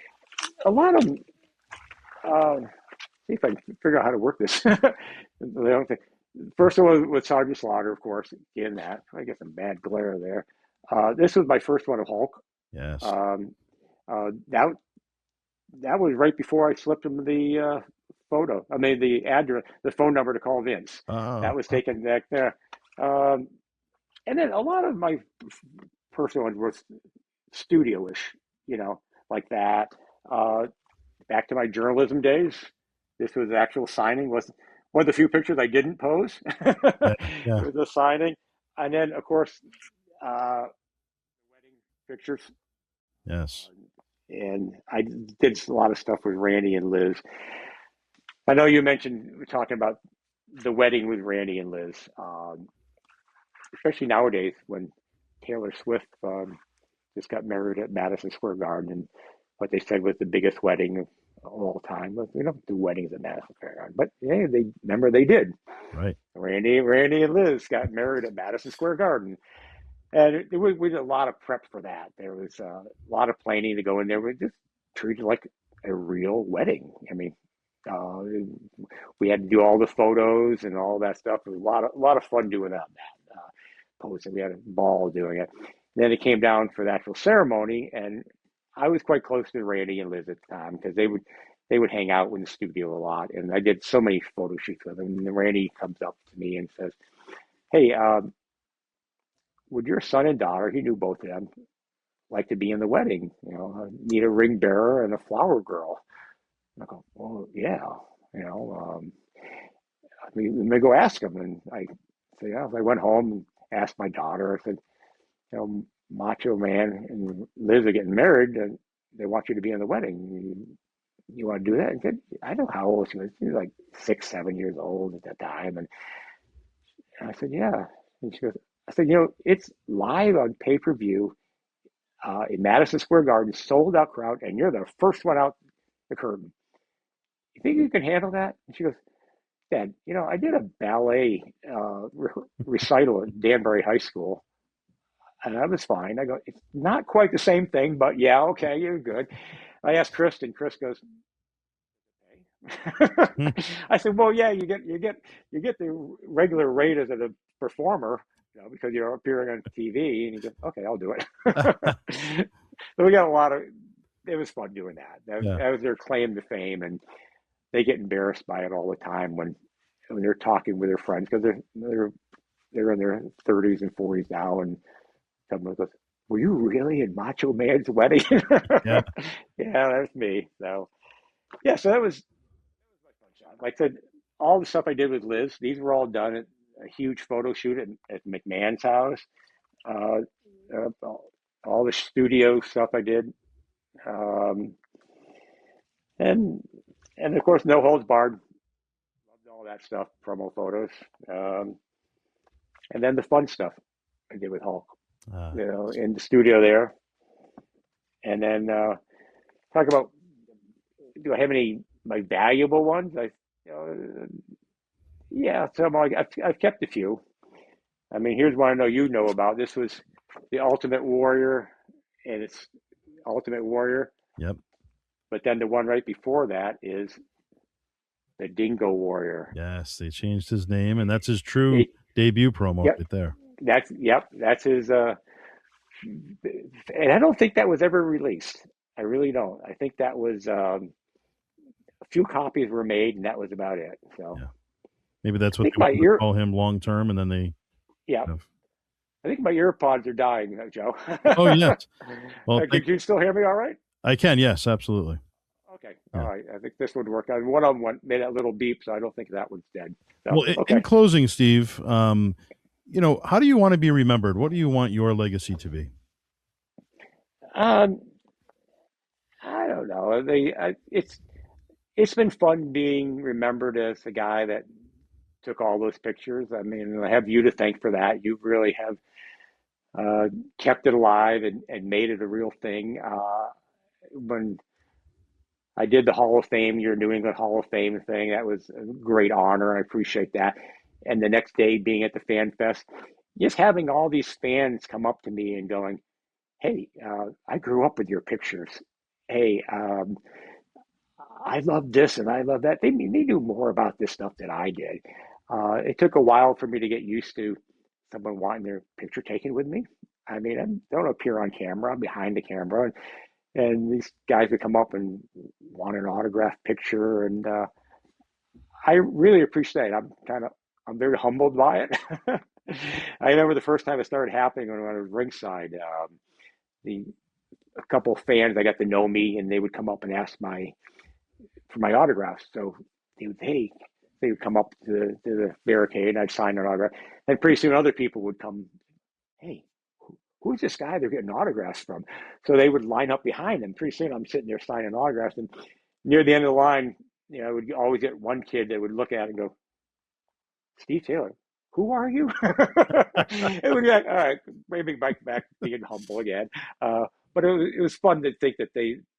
B: A lot of them. Uh, See if I can figure out how to work this. don't think. First one was Sergeant Slaughter, of course. In that, I get some bad glare there. This was my first one of Hulk.
A: Yes.
B: Um, that was right before I slipped him the photo. I mean, the address, the phone number to call Vince. That
A: Oh,
B: was taken back there. Um, and then a lot of my personal ones were studio-ish, like that. Uh, Back to my journalism days. This was actual signing. Was one of the few pictures I didn't pose.
A: yeah,
B: It
A: yeah,
B: was a signing, and then of course wedding pictures.
A: yes.
B: And I did a lot of stuff with Randy and Liz. I know you mentioned we're talking about the wedding with Randy and Liz, especially nowadays when Taylor Swift just got married at Madison Square Garden, and what they said was the biggest wedding of all time. We don't do weddings at Madison Square Garden, but yeah, they did.
A: Right.
B: Randy and Liz got married at Madison Square Garden, and we did a lot of prep for that. There was a lot of planning to go in there. We just treated it like a real wedding. I mean, uh, we had to do all the photos and all that stuff. It was a lot of fun doing that. Posting, we had a ball doing it. And then it came down for the actual ceremony, and I was quite close to Randy and Liz at the time because they would hang out in the studio a lot, and I did so many photo shoots with them. And then Randy comes up to me and says, "Hey, would your son and daughter?" He knew both of them. like to be in the wedding? I need a ring bearer and a flower girl. And I go, well, yeah, you know, let me go ask him. And I said, yeah. I went home and asked my daughter. I said, Macho Man and Liz are getting married, and they want you to be in the wedding. You want to do that? And said, I know how old she was. She was like 6, 7 years old at that time. And I said, yeah. And she goes, I said, it's live on pay-per-view in Madison Square Garden, sold out crowd, and you're the first one out the curtain. You think you can handle that? And she goes, Dad, I did a ballet recital at Danbury High School, and that was fine. I go, it's not quite the same thing, but yeah, okay, you're good. I asked Kristen. Chris goes, okay.
A: Hmm.
B: I said, well, yeah, you get the regular rate as a performer, because you're appearing on TV, and he goes, okay, I'll do it. So we got a lot of. It was fun doing that.
A: Yeah.
B: That was their claim to fame, and they get embarrassed by it all the time when they're talking with their friends, because they're in their 30s and 40s now, and someone goes, "Were you really in Macho Man's wedding?"
A: Yeah.
B: Yeah, that's me. So yeah, so that was my fun shot. Like I said, all the stuff I did with Liz, these were all done at a huge photo shoot at McMahon's house. Uh, all the studio stuff I did, um, and of course, no holds barred. Loved all that stuff, promo photos, um, and then the fun stuff I did with Hulk.
A: Uh,
B: In the studio there, and then talk about, do I have any my valuable ones? Yeah, some I've kept a few. I mean, here's one I know you know about. This was the Ultimate Warrior, and it's Ultimate Warrior.
A: yep.
B: But then the one right before that is the Dingo Warrior.
A: Yes, they changed his name, and that's his true
B: They,
A: debut promo
B: yep,
A: right there.
B: that's his. And I don't think that was ever released. I really don't. I think that was a few copies were made, and that was about it. So
A: Yeah. Maybe that's
B: I
A: what
B: think
A: they
B: my
A: wanted to
B: ear,
A: call him long term, and then they
B: yeah,
A: have.
B: I think my ear pods are dying, Joe.
A: Oh yes. Well,
B: Could you still hear me all right?
A: I can. Yes, absolutely.
B: Okay, all
A: Yeah.
B: right. I think this would work. One of them made that little beep, so I don't think that one's dead. So
A: Well, in
B: okay.
A: closing, Steve, how do you want to be remembered? What do you want your legacy to be?
B: Um, I don't know. It's been fun being remembered as the guy that took all those pictures. I mean, I have you to thank for that. You really have uh, kept it alive and made it a real thing. When I did the Hall of Fame, your New England Hall of Fame thing, that was a great honor. I appreciate that. And the next day being at the Fan Fest, just having all these fans come up to me and going, hey, I grew up with your pictures. Hey, I love this and I love that. They knew more about this stuff than I did. It took a while for me to get used to someone wanting their picture taken with me. I mean, I don't appear on camera. I'm behind the camera, and these guys would come up and want an autograph picture, and I really appreciate it. I'm very humbled by it. I remember the first time it started happening when I was ringside. The A couple of fans that got to know me, and they would come up and ask for my autographs. So they would come up to the barricade, and I'd sign an autograph. And pretty soon, other people would come. Hey, who's this guy they're getting autographs from? So they would line up behind them. Pretty soon, I'm sitting there signing autographs, and near the end of the line, I would always get one kid that would look at it and go, Steve Taylor, who are you? It would be like, all right, maybe back being humble again. But it was fun to think that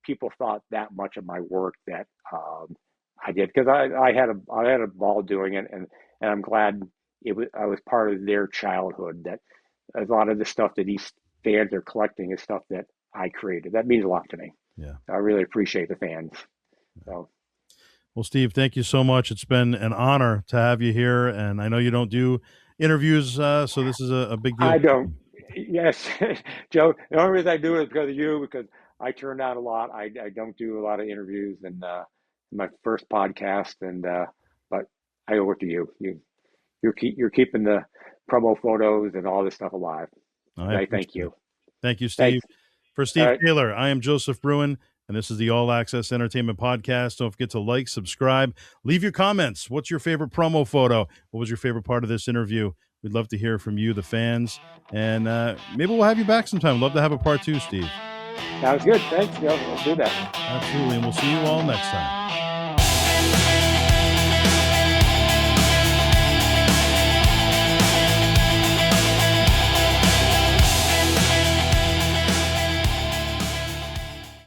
B: people thought that much of my work that I did, because I had a ball doing it, and I'm glad I was part of their childhood. That a lot of the stuff that these fans are collecting is stuff that I created. That means a lot to me.
A: Yeah.
B: I really appreciate the fans. So
A: Well, Steve, thank you so much. It's been an honor to have you here, and I know you don't do interviews, so this is a big deal
B: I
A: for
B: don't.
A: me.
B: Yes, Joe. The only reason I do it is because of you, because I turn out a lot. I don't do a lot of interviews, and my first podcast, and but I owe it to you. You're keeping the promo photos and all this stuff alive.
A: I
B: I thank
A: appreciate it.
B: you.
A: Thank you, Steve.
B: Thanks.
A: For
B: All
A: Steve
B: right.
A: Taylor, I am Joseph Bruen, and this is the All Access Entertainment Podcast. Don't forget to like, subscribe, leave your comments. What's your favorite promo photo? What was your favorite part of this interview? We'd love to hear from you, the fans, and maybe we'll have you back sometime. Love to have a part two, Steve.
B: Sounds good. Thanks. We'll do that.
A: Absolutely, and we'll see you all next time.